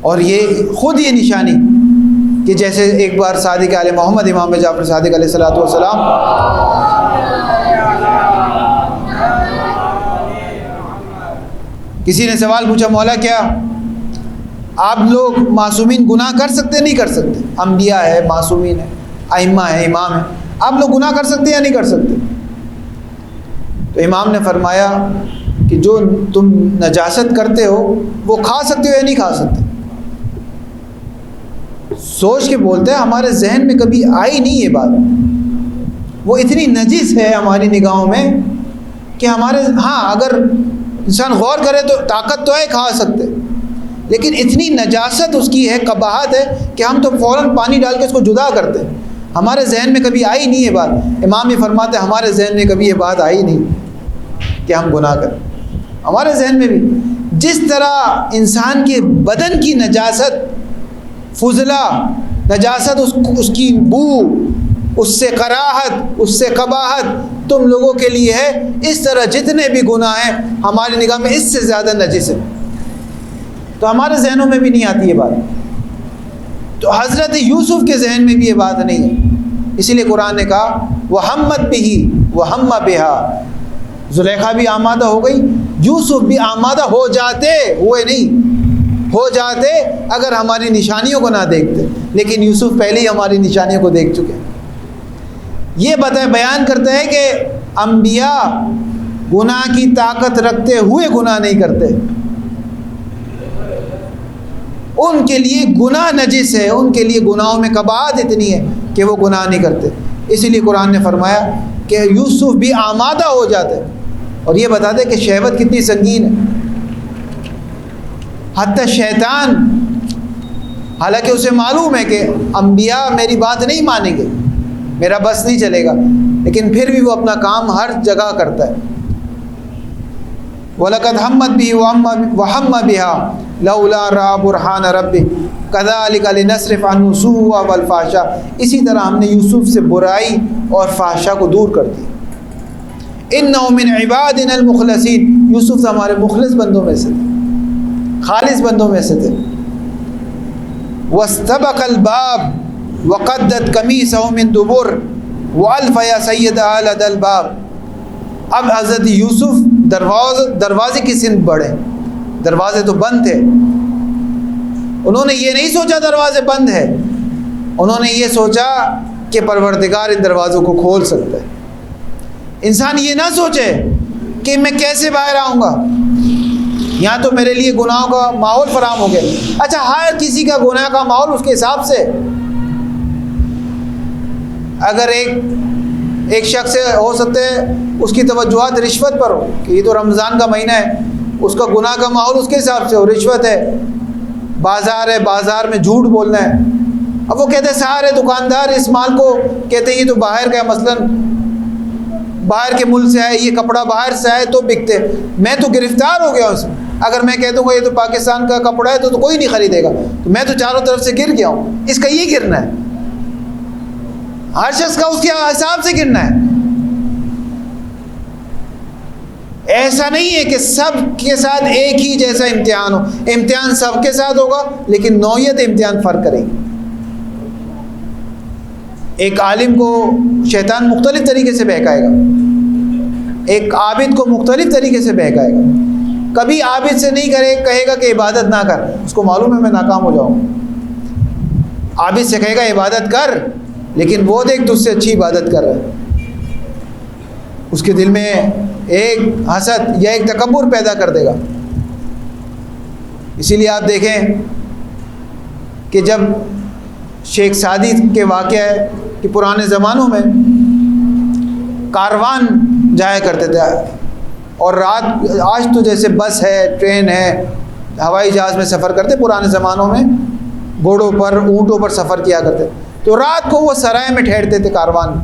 اور یہ خود یہ نشانی کہ جیسے ایک بار صادق آل محمد امام جعفر صادق علیہ الصلوۃ والسلام کسی نے سوال پوچھا مولا کیا آپ لوگ معصومین گناہ کر سکتے نہیں کر سکتے؟ انبیاء ہے، معصومین ہے، ائمہ ہے، امام ہے، آپ لوگ گناہ کر سکتے یا نہیں کر سکتے؟ تو امام نے فرمایا کہ جو تم نجاست کرتے ہو وہ کھا سکتے ہو یا نہیں کھا سکتے؟ سوچ کے بولتے ہیں ہمارے ذہن میں کبھی آئی نہیں یہ بات، وہ اتنی نجس ہے ہماری نگاہوں میں کہ ہمارے اگر انسان غور کرے تو طاقت تو ہے کھا سکتے، لیکن اتنی نجاست اس کی ہے، قباحت ہے کہ ہم تو فوراً پانی ڈال کے اس کو جدا کرتے ہیں۔ ہمارے ذہن میں کبھی آئی نہیں یہ بات۔ امام یہ فرماتے ہیں ہمارے ذہن میں کبھی یہ بات آئی نہیں کہ ہم گناہ کریں۔ ہمارے ذہن میں بھی جس طرح انسان کے بدن کی نجاست، فضلہ نجاست، اس کی بو، اس سے کراہت، اس سے قباحت تم لوگوں کے لیے ہے، اس طرح جتنے بھی گناہ ہیں ہماری نگاہ میں اس سے زیادہ نجس ہے، تو ہمارے ذہنوں میں بھی نہیں آتی یہ بات۔ تو حضرت یوسف کے ذہن میں بھی یہ بات نہیں ہے، اسی لیے قرآن نے کہا وَحَمَّتْ بِهِ وَحَمَّ بِهَا، زلیخا بھی آمادہ ہو گئی، یوسف بھی آمادہ ہو جاتے، ہوئے نہیں، ہو جاتے اگر ہماری نشانیوں کو نہ دیکھتے، لیکن یوسف پہلے ہی ہماری نشانیوں کو دیکھ چکے۔ یہ بیان کرتا ہے کہ انبیاء گناہ کی طاقت رکھتے ہوئے گناہ نہیں کرتے، ان کے لیے گناہ نجس ہے، ان کے لیے گناہوں میں قباحت اتنی ہے کہ وہ گناہ نہیں کرتے۔ اسی لیے قرآن نے فرمایا کہ یوسف بھی آمادہ ہو جاتے، اور یہ بتاتے کہ شہوت کتنی سنگین ہے۔ حتی شیطان، حالانکہ اسے معلوم ہے کہ انبیاء میری بات نہیں مانیں گے، میرا بس نہیں چلے گا، لیکن پھر بھی وہ اپنا کام ہر جگہ کرتا ہے۔ وَلَقَدْ هَمَّتْ بِهِ وَهَمَّ بِهَا لَوْلَا رَأَىٰ بُرْهَانَ رَبِّهِ كَذَٰلِكَ لِنَصْرِفَ عَنْهُ السُّوءَ وَالْفَحْشَاءَ، اسی طرح ہم نے یوسف سے برائی اور فحشا کو دور کر دی۔ إِنَّهُ مِنْ عِبَادِنَا الْمُخْلَصِينَ، یوسف تو ہمارے مخلص بندوں میں سے تھے، خالص بندوں میں سے تھے۔ وَاسْتَبَقَ الْبَابَ وَقَدَّتْ قَمِيصَهُ مِنْ دُبُرٍ وَأَلْفَ يَا سَيِّدَهَا لَدَى الْبَابِ، اب حضرت یوسف دروازے کی سمت بڑھے، دروازے تو بند تھے، انہوں نے یہ نہیں سوچا دروازے بند ہے، انہوں نے یہ سوچا کہ پروردگار ان دروازوں کو کھول سکتا ہے۔ انسان یہ نہ سوچے کہ میں کیسے باہر آؤں گا، یہاں تو میرے لیے گناہوں کا ماحول فراہم ہو گیا۔ اچھا، ہر کسی کا گناہ کا ماحول اس کے حساب سے، اگر ایک شخص سے ہو سکتے ہے اس کی توجہات رشوت پر ہو کہ یہ تو رمضان کا مہینہ ہے، اس کا گناہ کا ماحول اس کے حساب سے ہو، رشوت ہے، بازار ہے، بازار میں جھوٹ بولنا ہے۔ اب وہ کہتے ہیں سارے دکاندار اس مال کو کہتے ہیں یہ تو باہر کا ہے، مثلا باہر کے ملک سے ہے، یہ کپڑا باہر سے آئے تو بکتے، میں تو گرفتار ہو گیا اس میں۔ اگر میں کہہ دوں گا یہ تو پاکستان کا کپڑا ہے تو کوئی نہیں خریدے گا، تو میں تو چاروں طرف سے گر گیا ہوں، اس کا یہ گرنا ہے، ہر شخص کا اس کے حساب سے گرنا ہے۔ ایسا نہیں ہے کہ سب کے ساتھ ایک ہی جیسا امتحان ہو، امتحان سب کے ساتھ ہوگا لیکن نوعیت امتحان فرق کرے گی۔ ایک عالم کو شیطان مختلف طریقے سے بہکائے گا، ایک عابد کو مختلف طریقے سے بہکائے گا۔ کبھی عابد سے نہیں کہے گا کہ عبادت نہ کر، اس کو معلوم ہے میں ناکام ہو جاؤں گا۔ عابد سے کہے گا عبادت کر، لیکن وہ دیکھ تجھ سے اچھی عبادت کر رہا ہے، اس کے دل میں ایک حسد یا ایک تکبر پیدا کر دے گا۔ اسی لیے آپ دیکھیں کہ جب شیخ سعدی کے واقعہ ہے کہ پرانے زمانوں میں کاروان جایا کرتے تھے، اور رات، آج تو جیسے بس ہے، ٹرین ہے، ہوائی جہاز میں سفر کرتے، پرانے زمانوں میں گھوڑوں پر، اونٹوں پر سفر کیا کرتے، تو رات کو وہ سرائے میں ٹھہرتے تھے، کاروان،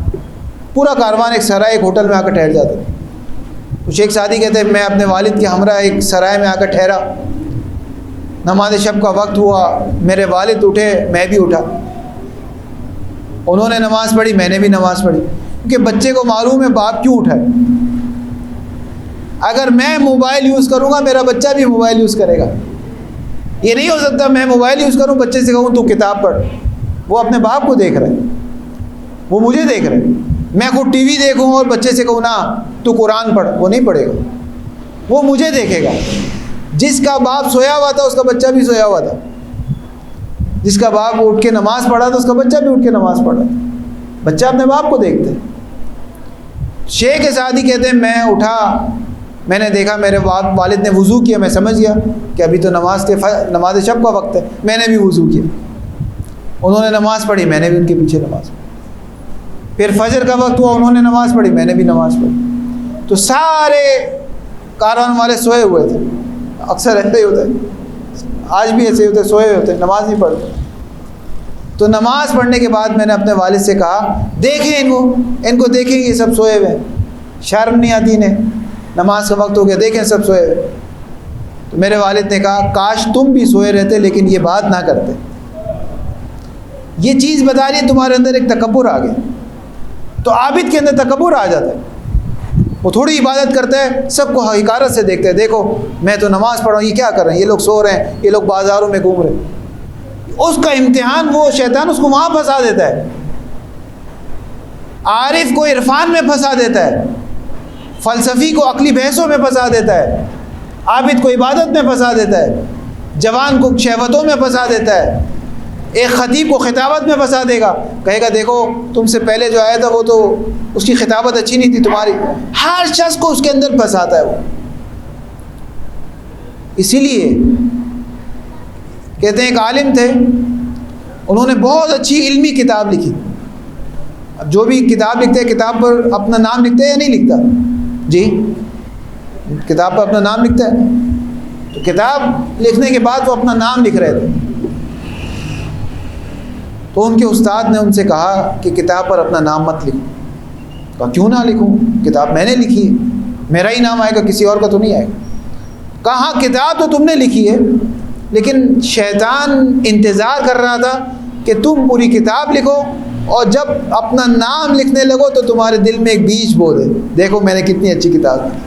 پورا کاروان ایک سرائے، ایک ہوٹل میں آ کر ٹھہر جاتے تھے۔ تو شیخ سعدی کہتے ہیں میں اپنے والد کے ہمراہ ایک سرائے میں آ کر ٹھہرا، نماز شب کا وقت ہوا، میرے والد اٹھے، میں بھی اٹھا، انہوں نے نماز پڑھی، میں نے بھی نماز پڑھی، کیونکہ بچے کو معلوم ہے باپ کیوں اٹھا ہے۔ اگر میں موبائل یوز کروں گا میرا بچہ بھی موبائل یوز کرے گا، یہ نہیں ہو سکتا میں موبائل یوز کروں بچے سے کہوں تو کتاب پڑھ، وہ اپنے باپ کو دیکھ رہے ہیں، وہ مجھے دیکھ رہے ہیں۔ میں خود ٹی وی دیکھوں اور بچے سے کہوں نا تو قرآن پڑھ، وہ نہیں پڑھے گا، وہ مجھے دیکھے گا۔ جس کا باپ سویا ہوا تھا اس کا بچہ بھی سویا ہوا تھا، جس کا باپ اٹھ کے نماز پڑھا تھا اس کا بچہ بھی اٹھ کے نماز پڑھا تھا. بچہ اپنے باپ کو دیکھتے. شیخ سعدی کہتے ہیں میں اٹھا، میں نے دیکھا میرے والد نے وضو کیا، میں سمجھ گیا کہ ابھی تو نماز شب کا وقت ہے. میں نے بھی وضو کیا، انہوں نے نماز پڑھی، میں نے بھی ان کے پیچھے نماز پڑھی. پھر فجر کا وقت ہوا، انہوں نے نماز پڑھی، میں نے بھی نماز پڑھی. تو سارے کاروان والے سوئے ہوئے تھے. اکثر ایسے ہی ہوتا ہے، آج بھی ایسے ہی ہوتے، سوئے ہوئے ہوتے، نماز نہیں پڑھتے. تو نماز پڑھنے کے بعد میں نے اپنے والد سے کہا دیکھیں ان کو دیکھیں، یہ سب سوئے ہوئے ہیں، شرم نہیں آتی انہیں، نماز کا وقت ہو گیا، دیکھیں سب سوئے ہوئے. تو میرے والد نے کہا کاش تم بھی سوئے رہتے لیکن یہ بات نہ کرتے. یہ چیز بتا رہی ہے تمہارے اندر ایک تکبر آ گیا. تو عابد کے اندر تکبر آ جاتا ہے، وہ تھوڑی عبادت کرتا ہے سب کو حقارت سے دیکھتا ہے، دیکھو میں تو نماز پڑھ رہا ہوں، یہ کیا کر رہے ہیں، یہ لوگ سو رہے ہیں، یہ لوگ بازاروں میں گھوم رہے ہیں. اس کا امتحان وہ شیطان اس کو وہاں پھنسا دیتا ہے. عارف کو عرفان میں پھنسا دیتا ہے، فلسفی کو عقلی بحثوں میں پھنسا دیتا ہے، عابد کو عبادت میں پھنسا دیتا ہے، جوان کو شہوتوں میں پھنسا دیتا ہے، ایک خطیب کو خطابت میں پھنسا دے گا، کہے گا دیکھو تم سے پہلے جو آیا تھا وہ تو اس کی خطابت اچھی نہیں تھی تمہاری. ہر شخص کو اس کے اندر پھنساتا ہے وہ. اسی لیے کہتے ہیں ایک عالم تھے، انہوں نے بہت اچھی علمی کتاب لکھی. اب جو بھی کتاب لکھتے ہیں کتاب پر اپنا نام لکھتے ہیں یا نہیں لکھتا؟ جی کتاب پر اپنا نام لکھتا ہے. تو کتاب لکھنے کے بعد وہ اپنا نام لکھ رہے تھے. تو ان کے استاد نے ان سے کہا کہ کتاب پر اپنا نام مت لکھو. کہا کیوں نہ لکھوں، کتاب میں نے لکھی ہے، میرا ہی نام آئے گا، کسی اور کا تو نہیں آئے گا. کہا کتاب تو تم نے لکھی ہے لیکن شیطان انتظار کر رہا تھا کہ تم پوری کتاب لکھو اور جب اپنا نام لکھنے لگو تو تمہارے دل میں ایک بیج بو دے، دیکھو میں نے کتنی اچھی کتاب لکھی.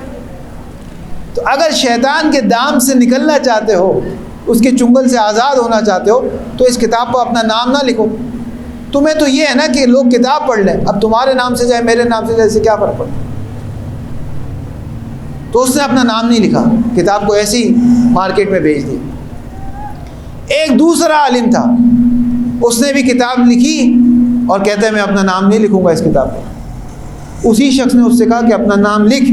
تو اگر شیطان کے دام سے نکلنا چاہتے ہو، اس کے چنگل سے آزاد ہونا چاہتے ہو تو اس کتاب پر اپنا نام نہ لکھو. تمہیں تو یہ ہے نا کہ لوگ کتاب پڑھ لیں، اب تمہارے نام سے جائے میرے نام سے جائے، سے کیا فرق پڑتا. تو اس نے اپنا نام نہیں لکھا، کتاب کو ایسی مارکیٹ میں بھیج دی. ایک دوسرا عالم تھا، اس نے بھی کتاب لکھی اور کہتا ہے میں اپنا نام نہیں لکھوں گا اس کتاب پر. اسی شخص نے اس سے کہا کہ اپنا نام لکھ.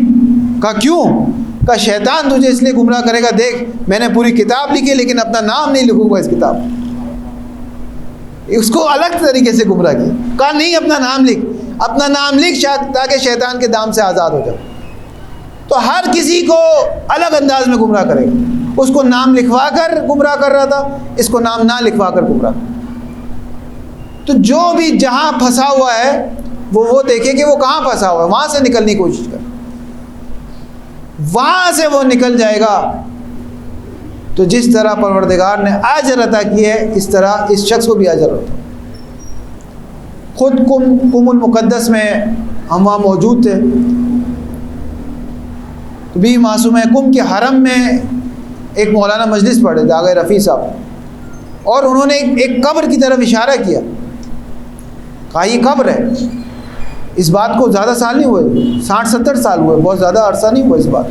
کہا کیوں؟ کہا شیطان تجھے اس لیے گمراہ کرے گا، دیکھ میں نے پوری کتاب لکھی لیکن اپنا نام نہیں لکھوں گا اس کتاب. اس کو الگ طریقے سے گمراہ کیا. کہا نہیں اپنا نام لکھ، اپنا نام لکھ تاکہ شیطان کے دام سے آزاد ہو جائے. تو ہر کسی کو الگ انداز میں گمراہ کرے گا. اس کو نام لکھوا کر گمراہ کر رہا تھا، اس کو نام نہ لکھوا کر گمراہ. تو جو بھی جہاں پھنسا ہوا ہے وہ دیکھے کہ وہ کہاں پھنسا ہوا ہے، وہاں سے نکلنے کی کوشش کر، وہاں سے وہ نکل جائے گا. تو جس طرح پروردگار نے اجر عطا کی ہے اس طرح اس شخص کو بھی اجر ہوتا. خود قم المقدس میں ہم وہاں موجود تھے، تو بھی معصوم قم کے حرم میں ایک مولانا مجلس پڑھے تھے آغا رفیع صاحب، اور انہوں نے ایک قبر کی طرف اشارہ کیا. کہا یہ قبر ہے. اس بات کو زیادہ سال نہیں ہوئے، 60-70 سال ہوئے، بہت زیادہ عرصہ نہیں ہوا اس بات.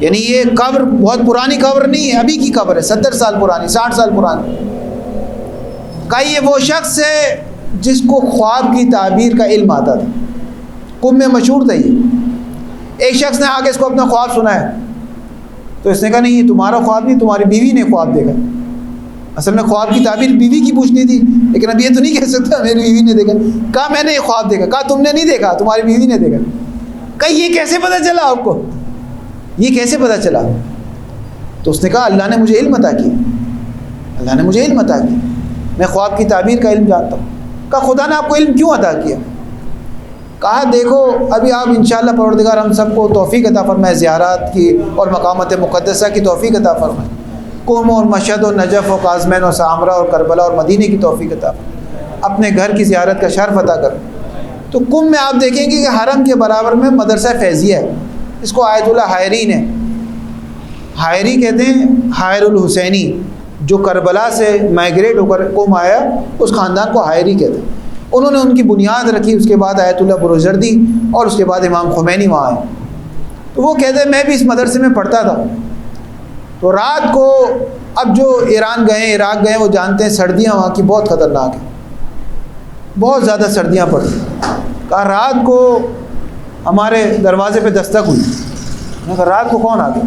یعنی یہ قبر بہت پرانی قبر نہیں ہے، ابھی کی قبر ہے، 70 سال پرانی، 60 سال پرانی. کہا یہ وہ شخص ہے جس کو خواب کی تعبیر کا علم آتا تھا. قم میں مشہور تھا یہ. ایک شخص نے آ کے اس کو اپنا خواب سنایا تو اس نے کہا نہیں یہ تمہارا خواب نہیں، تمہاری بیوی نے خواب دیکھا. اصل میں خواب کی تعبیر بیوی کی پوچھنی تھی، لیکن اب یہ تو نہیں کہہ سکتا میری بیوی نے دیکھا. کہا میں نے یہ خواب دیکھا. کہا تم نے نہیں دیکھا، تمہاری بیوی نے دیکھا. کہا یہ کیسے پتہ چلا آپ کو، یہ کیسے پتہ چلا؟ تو اس نے کہا اللہ نے مجھے علم عطا کیا، اللہ نے مجھے علم عطا کیا، میں خواب کی تعبیر کا علم جانتا ہوں. کہا خدا نے آپ کو علم کیوں عطا کیا؟ کہا دیکھو ابھی آپ انشاءاللہ پروردگار ہم سب کو توفیق عطا فرمائے، زیارات کی اور مقامات مقدسہ کی توفیق عطا فرمائے، قم اور مشہد اور نجف اور قازمین اور سامرہ اور کربلا اور مدینے کی توفیق عطا فرمائے، اپنے گھر کی زیارت کا شرف عطا کر. تو قم میں آپ دیکھیں گے کہ حرم کے برابر میں مدرسہ فیضیہ ہے، اس کو آیت اللہ حائرین ہے. حائری کہتے ہیں حائر الحسینی، جو کربلا سے مائگریٹ ہو کر قم آیا اس خاندان کو حائری کہتے ہیں. انہوں نے ان کی بنیاد رکھی، اس کے بعد آیت اللہ بروجردی اور اس کے بعد امام خمینی وہاں آئے. تو وہ کہتے ہیں میں بھی اس مدرسے میں پڑھتا تھا. تو رات کو اب جو ایران گئے ہیں عراق گئے ہیں وہ جانتے ہیں سردیاں وہاں کی بہت خطرناک ہیں، بہت زیادہ سردیاں پڑتی ہیں۔ کہا رات کو ہمارے دروازے پہ دستک ہوئی، میں کہا رات کو کون آ گیا؟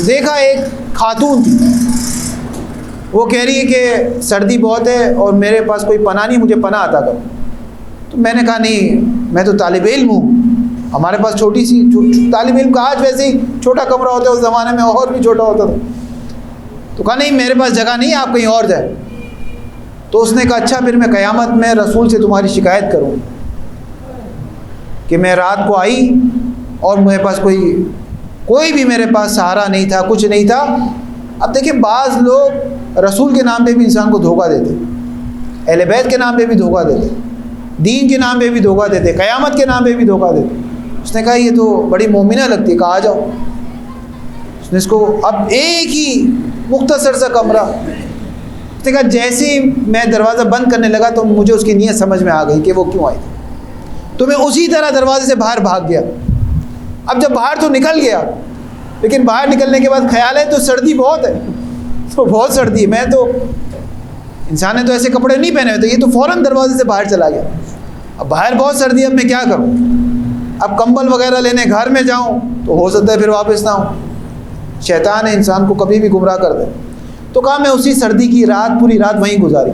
دیکھا ایک خاتون تھی، وہ کہہ رہی ہے کہ سردی بہت ہے اور میرے پاس کوئی پناہ نہیں، مجھے پناہ عطا کرو۔ تو میں نے کہا نہیں، میں تو طالب علم ہوں، ہمارے پاس چھوٹی سی طالب علم کا آج ویسے ہی چھوٹا کمرہ ہوتا ہے، اس زمانے میں اور بھی چھوٹا ہوتا تھا۔ تو کہا نہیں میرے پاس جگہ نہیں ہے، آپ کہیں اور جائیں۔ تو اس نے کہا اچھا پھر میں قیامت میں رسول سے تمہاری شکایت کروں کہ میں رات کو آئی اور میرے پاس کوئی بھی میرے پاس سہارا نہیں تھا، کچھ نہیں تھا۔ اب دیکھیں بعض لوگ رسول کے نام پہ بھی انسان کو دھوکہ دیتے، اہل بیت کے نام پہ بھی دھوکہ دیتے، دین کے نام پہ بھی دھوکہ دیتے، قیامت کے نام پہ بھی دھوکہ دیتے۔ اس نے کہا یہ تو بڑی مومنہ لگتی ہے، کہا آ جاؤ۔ اس نے اس کو اب ایک ہی مختصر سا کمرہ، اس نے کہا جیسے ہی میں دروازہ بند کرنے لگا تو مجھے اس کی نیت سمجھ میں آ گئی کہ وہ کیوں آئی تھی، تو میں اسی طرح دروازے سے باہر بھاگ گیا۔ اب جب باہر تو نکل گیا، لیکن باہر نکلنے کے بعد خیال ہے تو سردی بہت ہے، تو بہت سردی ہے، میں تو انسان نے تو ایسے کپڑے نہیں پہنے ہوتے، یہ تو فوراً دروازے سے باہر چلا گیا۔ اب باہر بہت سردی ہے، اب میں کیا کروں؟ اب کمبل وغیرہ لینے گھر میں جاؤں تو ہو سکتا ہے پھر واپس نہ ہوں، شیطان ہے انسان کو کبھی بھی گمراہ کر دے۔ تو کہا میں اسی سردی کی رات پوری رات وہیں گزاری،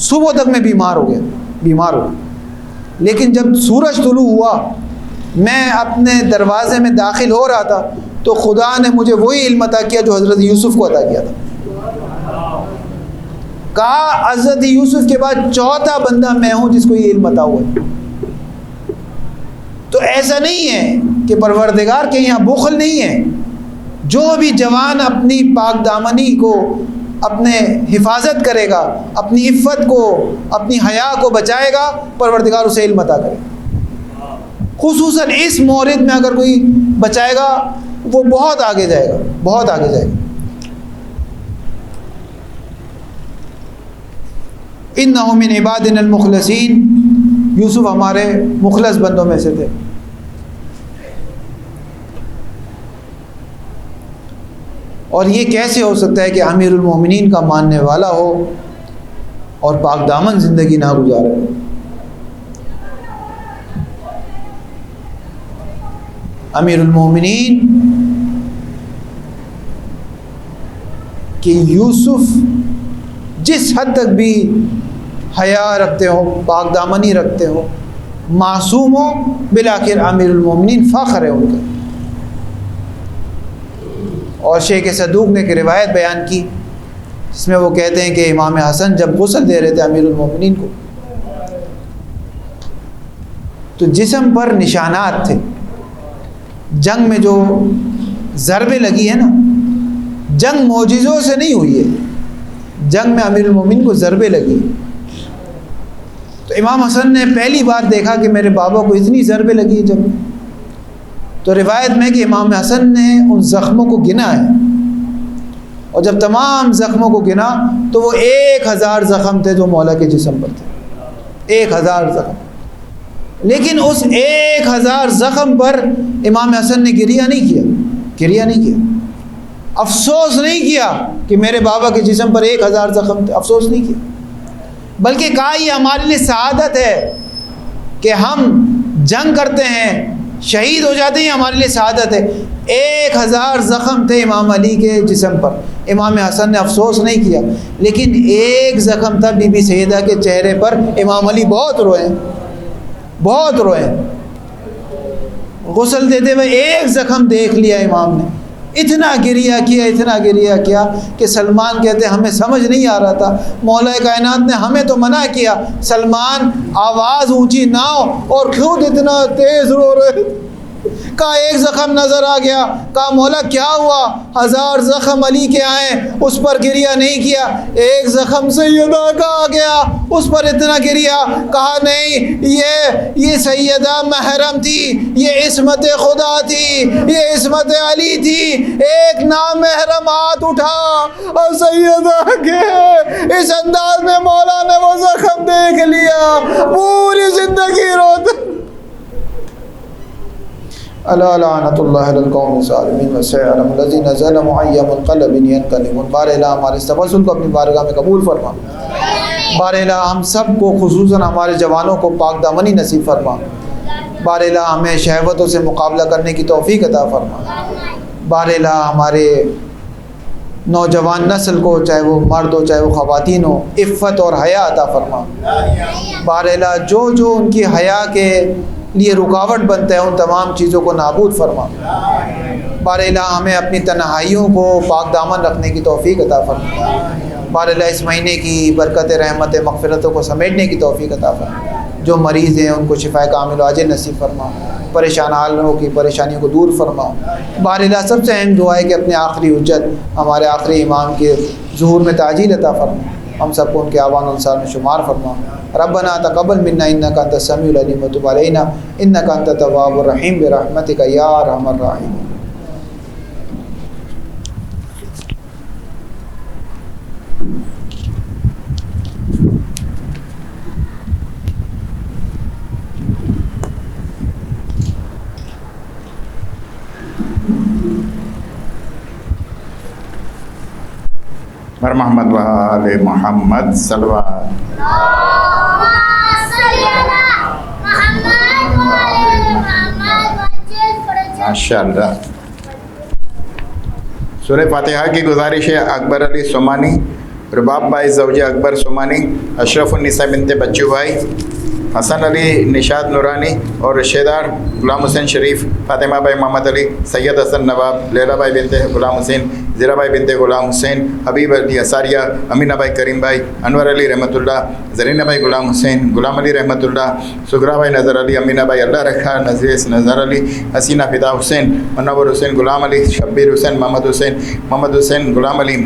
صبح تک میں بیمار ہو گیا۔ لیکن جب سورج طلوع ہوا میں اپنے دروازے میں داخل ہو رہا تھا تو خدا نے مجھے وہی علم عطا کیا جو حضرت یوسف کو عطا کیا تھا۔ کہا حضرت یوسف کے بعد چوتھا بندہ میں ہوں جس کو یہ علم عطا ہوا ہے۔ تو ایسا نہیں ہے کہ پروردگار کے یہاں بخل نہیں ہے، جو بھی جوان اپنی پاک دامنی کو اپنے حفاظت کرے گا، اپنی عفت کو اپنی حیا کو بچائے گا، پروردگار اسے علم عطا کرے گا۔ خصوصاً اس مورد میں اگر کوئی بچائے گا وہ بہت آگے جائے گا، بہت آگے جائے گا۔ اِنَّهُ مِنْ عِبَادِنَا الْمُخْلَصِينَ، یوسف ہمارے مخلص بندوں میں سے تھے۔ اور یہ کیسے ہو سکتا ہے کہ امیر المومنین کا ماننے والا ہو اور پاک دامن زندگی نہ گزارے؟ امیر المومنین کہ یوسف جس حد تک بھی حیا رکھتے ہو، پاک دامنی رکھتے ہو، معصوم ہو، بالآخر امیر المومنین فخر ہے ان کا۔ اور شیخ صدوق نے ایک روایت بیان کی جس میں وہ کہتے ہیں کہ امام حسن جب غسل دے رہے تھے امیر المومنین کو تو جسم پر نشانات تھے، جنگ میں جو ضربیں لگی ہے نا، جنگ معجزوں سے نہیں ہوئی ہے، جنگ میں امیر المومنین کو ضربیں لگی۔ تو امام حسن نے پہلی بار دیکھا کہ میرے بابا کو اتنی ضربیں لگی ہیں جنگ میں۔ تو روایت میں کہ امام حسن نے ان زخموں کو گنا ہے، اور جب تمام زخموں کو گنا تو وہ 1000 زخم تھے جو مولا کے جسم پر تھے، 1000 زخم۔ لیکن اس 1000 زخم پر امام حسن نے گریہ نہیں کیا، افسوس نہیں کیا کہ میرے بابا کے جسم پر 1000 زخم تھے، افسوس نہیں کیا، بلکہ کہا یہ ہمارے لیے سعادت ہے کہ ہم جنگ کرتے ہیں، شہید ہو جاتے ہیں، ہمارے لیے سعادت ہے۔ 1000 زخم تھے امام علی کے جسم پر، امام حسن نے افسوس نہیں کیا، لیکن ایک زخم تھا بی بی سیدہ کے چہرے پر، امام علی بہت روئے، غسل دیتے ہوئے ایک زخم دیکھ لیا امام نے، اتنا گریہ کیا کہ سلمان کہتے ہمیں سمجھ نہیں آ رہا تھا، مولا کائنات نے ہمیں تو منع کیا سلمان آواز اونچی نہ ہو، اور خود اتنا تیز رو رہے۔ کہا ایک زخم نظر آ گیا، کہا مولا کیا ہوا؟ 1000 زخم علی کے آئے، اس پر گریہ نہیں کیا، ایک زخم سیدہ کا آ گیا، اس پر اتنا گریہ۔ کہا نہیں، یہ سیدہ محرم تھی، یہ عصمت خدا تھی، یہ عصمت علی تھی، ایک نامحرم ہاتھ اٹھا اور سیدہ کے اس انداز میں مولا نے وہ زخم دیکھ لیا، پوری زندگی روتا۔ الا لعنۃ اللہ علی القوم الظالمین وسيعلم الذين ظلموا أي منقلب ينقلبون۔ بار الہ ہمارے اس تبسل کو اپنی بارگاہ میں قبول فرما۔ بار الہ ہم سب کو خصوصاً ہمارے جوانوں کو پاک دامنی نصیب فرما۔ بار الہ ہمیں شہوتوں سے مقابلہ کرنے کی توفیق عطا فرما۔ بار الہ ہمارے نوجوان نسل کو، چاہے وہ مرد ہو چاہے وہ خواتین ہو، عفت اور حیا عطا فرما۔ بار الہ جو جو ان کی حیا کے لیے رکاوٹ بنتا ہے ان تمام چیزوں کو نابود فرما۔ بار الہ ہمیں اپنی تنہائیوں کو پاک دامن رکھنے کی توفیق عطا فرما۔ بار الہ اس مہینے کی برکت رحمت مغفرتوں کو سمیٹنے کی توفیق عطا فرما۔ جو مریض ہیں ان کو شفا کامل و عاجل نصیب فرما۔ پریشان حالوں کی پریشانیوں کو دور فرما۔ بار الہ سب سے اہم دعا ہے کہ اپنے آخری حجت ہمارے آخری امام کے ظہور میں تعجیل عطا فرما۔ ہم سب کو ان کے آوان انصار میں شمار فرما۔ ربنا تقبل منا انک انت السمیع العلیم وتب علینا انک انت التواب الرحیم برحمتک یا ارحم الراحمین۔ بر محمد و آل محمد صلوات۔ ماشاء اللہ۔ سورہ فاتحہ کی گزارش ہے اکبر علی سومانی، رباب بھائی زوجہ اکبر سومانی، اشرف النساء بنت بچو بھائی، حسن علی نشاد نورانی اور رشتہ دار غلام حسین شریف، فاطمہ بھائی محمد علی، سید حسن نواب، لیلا بھائی بنت غلام حسین، زیرہ بھائی بنت غلام حسین، حبیب علی اساریہ، امینہ بھائی کریم بھائی، انور علی رحمۃ اللہ، زرینہ بھائی غلام حسین، غلام علی رحمۃ اللہ، سغرا بھائی نظر علی، امینہ بھائی اللہ رکھا، نزیس نظر علی، حسینہ فدا حسین، منور حسین غلام علی، شبیر حسین محمد حسین غلام علی،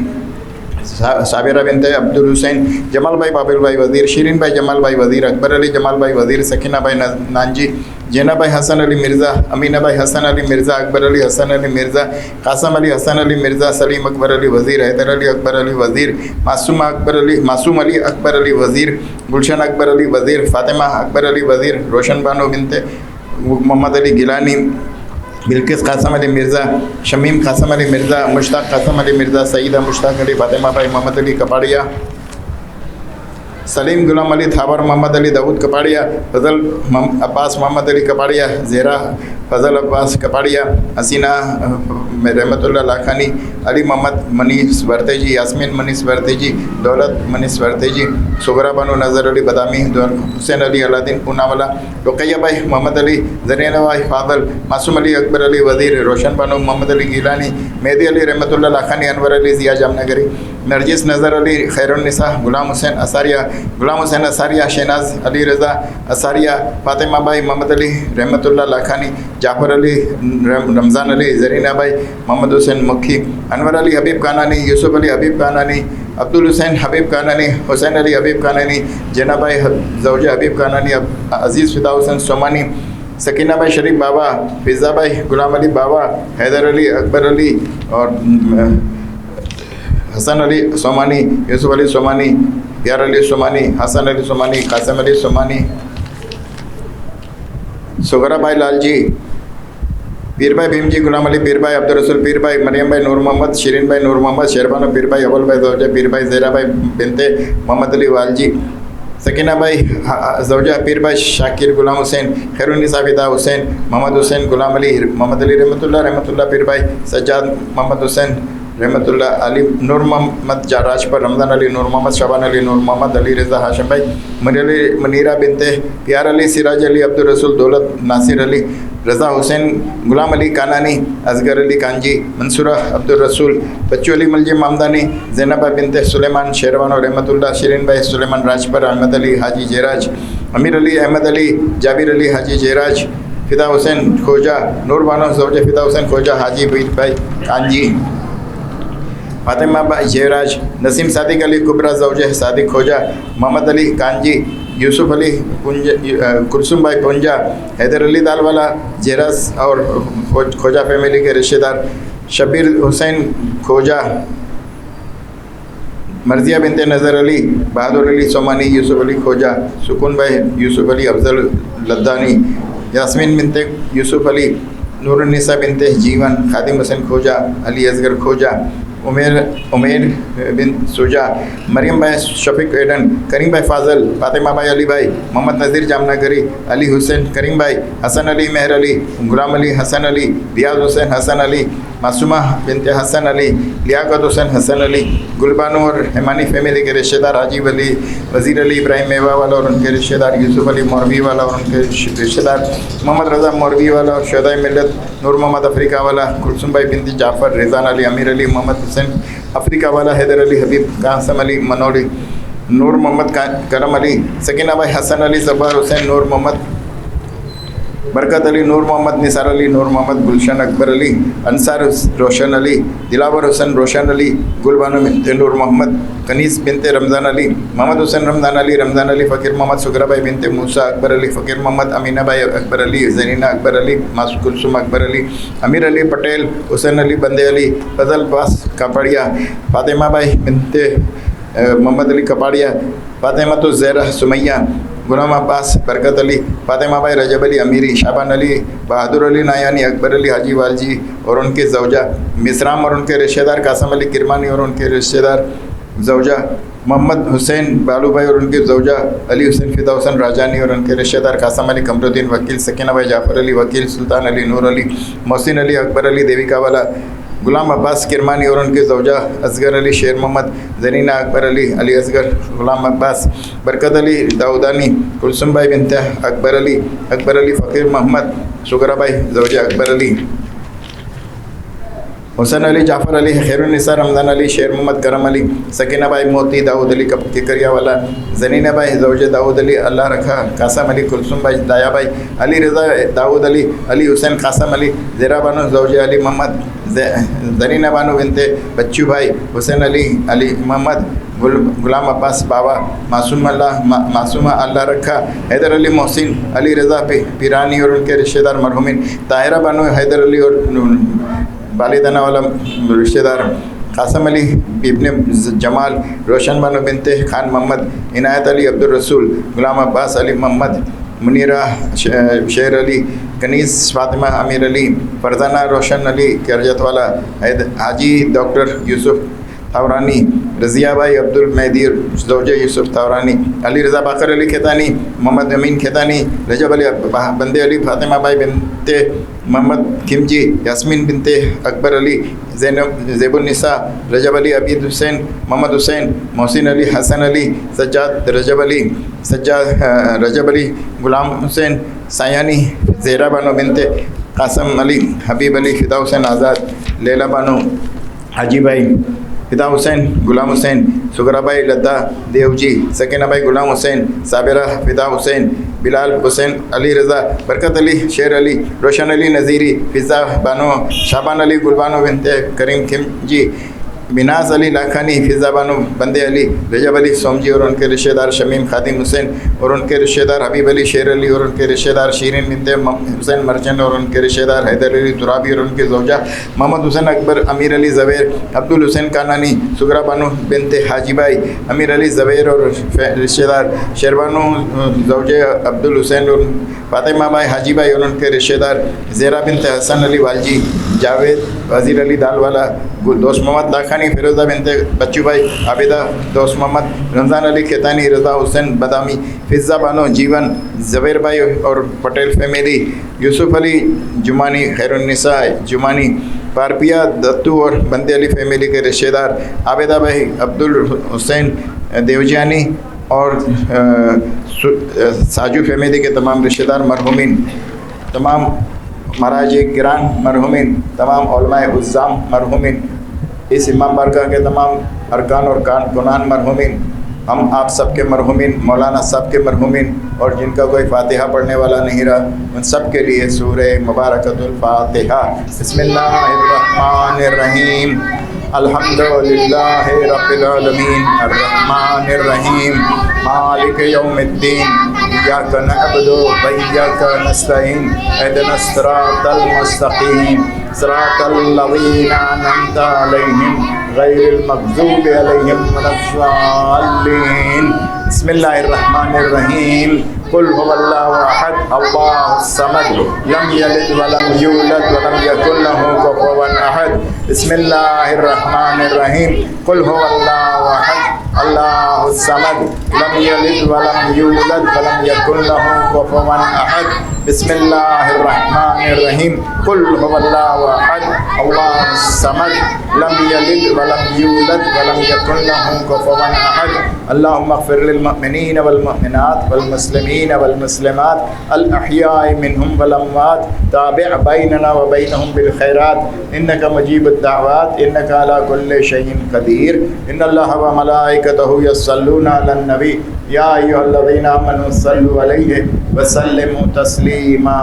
صابرہ بنت عبد الحسین، جمال بھائی بابل بھائی وزیر، شیرین بھائی جمال بھائی وزیر، اکبر علی جمال بھائی وزیر، سکینہ بھائی نانجی، جینا بھائی حسن علی مرزا، امینہ بھائی حسن علی مرزا، اکبر علی حسن علی مرزا، قاسم علی حسن علی مرزا، سلیم اکبر علی وزیر، حیدر علی اکبر علی وزیر، معصوم علی اکبر علی وزیر، گلشن اکبر علی وزیر، فاطمہ اکبر علی وزیر، روشن بانو بنت محمد علی گیلانی، بلقیس قاسم علی مرزا، شمیم قاسم علی مرزا، مشتاق قاسم علی مرزا، سیدہ مشتاق علی، فاطمہ بھائی محمد علی کپاڑیا، سلیم غلام علی تھابر، محمد علی داود کپاڑیا، فضل عباس محمد علی کپاڑیا، زہرا فضل عباس کپاڑیا، حسینہ رحمۃ اللہ لاکھانی، علی محمد منیس ورتیجی، یاسمین منیس ورتیجی، دولت منیس ورتیجی، سغرا بانو نظر علی بادامی، حسین علی علادین پوناوالا، رقیہ بھائی محمد علی، زرینہ بھائی فاضل، معصوم علی اکبر علی وزیر، روشن بانو محمد علی گیلانی، مہدی علی رحمۃ اللہ لاکھانی، انور علی ضیاء جامنگری، نرجس نظر علی، خیر النساء، غلام حسین اساریہ، شہناز علی رضا اساریہ، فاطمہ بھائی محمد علی رحمۃ اللہ لاکھانی، جعفر علی رمضان علی، زرینہ بھائی محمد حسین مکھی، انور علی حبیب کانانی، یوسف علی حبیب کانانی، عبد الحسین حبیب کانانی، حسین علی حبیب کانانی، جینا بھائی زوجہ حبیب کانانی، عزیز فدا حسین سومانی، سکینہ بھائی شریف بابا، فضا بھائی غلام علی بابا، حیدر علی اکبر علی اور حسن علی سومانی، یوسف علی سومانی، پیار علی سومانی، حسن علی سومانی، قاسم علی سومانی، سغرا بھائی لال جی، پیر بھائی بھیم جی، غلام علی پیر بھائی، عبد الرسول پیر بھائی، مریم بھائی نور محمد، شیرین بھائی نور محمد، شیربانو پیر بھائی، اول بھائی زوجہ پیر بھائی، زہرا بھائی بنت محمد علی والجی، سکینہ بھائی زوجہ پیر بھائی، شاکر غلام حسین، خیر النساء فدا حسین، محمد حسین غلام علی، محمد علی رحمۃ اللہ پیر بھائی، سجاد محمد حسین رحمۃ اللہ علی، نور محمد راج پر، رمضان علی، نور محمد شعبان علی، نور محمد علی رضا، ہاشم بھائی، منیرہ بنت پیار علی، سراج علی، عبد الرسول، دولت ناصر علی، رضا حسین، غلام علی کانانی، اصغر علی کانجی، منصورہ عبد الرسول، بچو علی ملجم مامدانی، زینب بنت سلیمان، شیروانو رحمۃ اللہ، شیرین بھائی سلیمان راج پر، احمد علی حاجی جیراج، امیر علی احمد علی، جابر علی حاجی جیراج، فدا حسین کھوجا، نور بانو زوجہ فدا حسین کھوجا، حاجی بھائی کانجی، فاطمہ بھائی جیراج، نسیم صادق علی کبرا زوجہ صادق کھوجا، محمد علی کانجی، یوسف علی کلثوم بھائی پونجا، حیدر علی دال والا جیرس اور کھوجا فیملی کے رشتہ دار، شبیر حسین کھوجا، مرضیہ بنت نظر علی، بہادر علی سومانی، یوسف علی کھوجا، سکون بھائی یوسف علی، افضل لدانی، یاسمین بنت یوسف علی، نور النساء بنت جیون خادم حسین کھوجا علی اصغر کھوجا عمیر بن سوجا مریم بھائی شفیق ایڈن کریم بھائی فاضل فاطمہ بھائی علی بھائی محمد نذیر جامنگری علی حسین کریم بھائی حسن علی مہر علی غلام علی حسن علی ریاض حسین حسن علی معصومہ بنت حسن علی لیاقت حسین حسن علی گلبانو اور حمانی فیملی کے رشتہ دار حاجی علی وزیر علی ابراہیم میوا والا اور ان کے رشتہ دار یوسف علی مولوی والا اور ان کے رشتہ دار محمد رضا مولوی والا اور شہدائے ملت نور محمد افریقہ والا کلثوم بھائی بنت جعفر ریضان علی امیر علی محمد حسین افریقہ والا حیدر علی حبیب قاسم علی منوری نور محمد کرم علی سکینہ بھائی حسن علی زبار حسین نور محمد برکت علی نور محمد نثار علی نور محمد گلشن اکبر علی انصار روشن علی دلاور حسین روشن علی گلبانو بنت نور محمد کنیز بنت رمضان علی محمد حسین رمضان علی فقیر محمد سغرا بھائی بنت موسیٰ اکبر علی فقیر محمد امینہ بھائی اکبر علی زرینہ اکبر علی کلثوم اکبر علی امیر علی پٹیل حسین علی بندے علی فضل باس کپاڑیا فاطمہ بھائی بنت محمد علی کپاڑیا فاطمہ تو زہرہ سمیہ غلام عباس برکت علی فاطمہ بھائی رجب علی امیری شابان علی بہادر علی نایانی اکبر علی حاجی والجی اور ان کے زوجہ مصرام اور ان کے رشتہ دار قاسم علی کرمانی اور ان کے رشتہ دار زوجہ محمد حسین بالو بھائی اور ان کے زوجہ علی حسین فدا حسین راجانی اور ان کے رشتہ دار قاسم علی قمر الدین وکیل سکینہ بھائی جعفر علی وکیل سلطان علی نور علی محسن علی اکبر علی دیویکا والا غلام عباس کرمانی اور ان کے زوجہ اصغر علی شیر محمد زرینہ اکبر علی علی اصغر غلام عباس برکت علی داؤدانی کلثوم بھائی بنت اکبر علی فقیر محمد سغرا بھائی زوجہ اکبر علی حسین علی جعفر علی خیر النساء رمضان علی شیر محمد کرم علی سکینہ بھائی موتی داؤد علی ککریا والا زنینہ بھائی زوجہ داؤد علی اللہ رکھا قاسم علی کلثوم بھائی دایا بھائی علی رضا داؤد علی علی حسین قاسم علی زیرہ بانو زوجہ علی محمد زرینہ بانو بنت بچو بھائی حسین علی محمد غلام عباس بابا معصومہ اللہ رکھا حیدر علی محسن علی رضا پیرانی اور ان کے رشتہ دار مرحومین طاہرہ بانو حیدر علی اور والدانہ والا رشتہ دار قاسم علی ابن جمال روشن بانو بنت خان محمد عنایت علی عبدالرسول غلام عباس علی محمد منیرہ شیر علی کنیز فاطمہ امیر علی فرزانہ روشن علی کرجت والا حاجی ڈاکٹر یوسف تھاورانی رضیہ بھائی عبد المہدی زوجہ یوسف تھاورانی علی رضا باقر علی کھیتانی محمد امین کھیتانی رجب علی بندے علی فاطمہ بھائی بنت محمد کھمجی یاسمین بنت اکبر علی زیب النساء رجب علی عبید حسین محمد حسین محسن علی حسن علی سجاد رجب علی غلام حسین سایانی زہرہ بانو بنت قاسم علی حبیب علی فدا حسین آزاد لیلہ بانو حاجی بھائی فدا حسین غلام حسین سغرا بھائی لدہ دیوجی سکینہ بھائی غلام حسین صابرہ فدا حسین بلال حسین علی رضا برکت علی شیر علی روشن علی نذیری فضا بانو شابان علی گلبانو بنت کریم کھمجی بناز علی لاکھانی فضا بانو بندے علی رجب علی سومجی اور ان کے رشتہ دار شمیم خادم حسین اور ان کے رشتہ دار حبیب علی شیر علی اور ان کے رشتہ دار شیرین بنت حسین مرچن اور ان کے رشتہ دار حیدر علی ترابی اور ان کے زوجہ محمد حسین اکبر امیر علی زبیر عبد الحسین کانانی سغرا بانو بنت حاجی بھائی امیر علی زبیر اور رشتہ دار شیربانو زوجہ عبد الحسین اور فاطمہ بھائی حاجی بھائی اور ان کے رشتہ دار زیرہ بنت حسن علی والجی جاوید وزیر علی دال والا دوست محمد لاکھانی فیروزہ بنت بچو بھائی عابدہ دوست محمد رمضان علی کھیتانی رضا حسین بادامی فضا بانو جیون زبیر بھائی اور پٹیل فیملی یوسف علی جمانی خیر النساء جمانی پارپیا دتو اور بندے علی فیملی کے رشتہ دار عابدہ بھائی عبد الحسین دیوجانی اور ساجو فیملی کے تمام رشتہ دار مرحومین تمام مہاراج گران مرحومین تمام علماء عظام مرحومین اس امام بارگاہ کے تمام ارکان اور کنان مرحومین ہم آپ سب کے مرحومین مولانا صاحب کے مرحومین اور جن کا کوئی فاتحہ پڑھنے والا نہیں رہا ان سب کے لیے سورہ مبارکۃ الفاتحہ بسم اللہ الرحمن الرحیم الحمدللہ رب العالمین الرحمن الرحیم مالک یوم الدین ایاک نعبد و ایاک نستعین اہدنا الصراط المستقیم صراط الذین انعمت علیہم غير المغضوب عليهم ولا الضالين. بسم الله الرحمن الرحيم. قل هو الله احد الله الصمد لم يلد ولم يولد ولم يكن له كفوا احد. بسم الله الرحمن الرحيم. قل هو الله احد الله الصمد لم يلد ولم يولد ولم يكن له كفوا احد. بسم الله الرحمن الرحيم. قل هو الله احد الله الصمد لم يلد ولم يولد ولم يكن له كفوا احد. اللهم اغفر للمؤمنين والمؤمنات والمسلمين والمسلمات الأحياء منهم والأموات. تابع بيننا وبينهم بالخيرات إنك مجيب الدعوات إنك على كل شيء قدير. إن الله وملائكته يصلون على النبي يا أيها الذين آمنوا صلوا عليه وسلموا تسليما.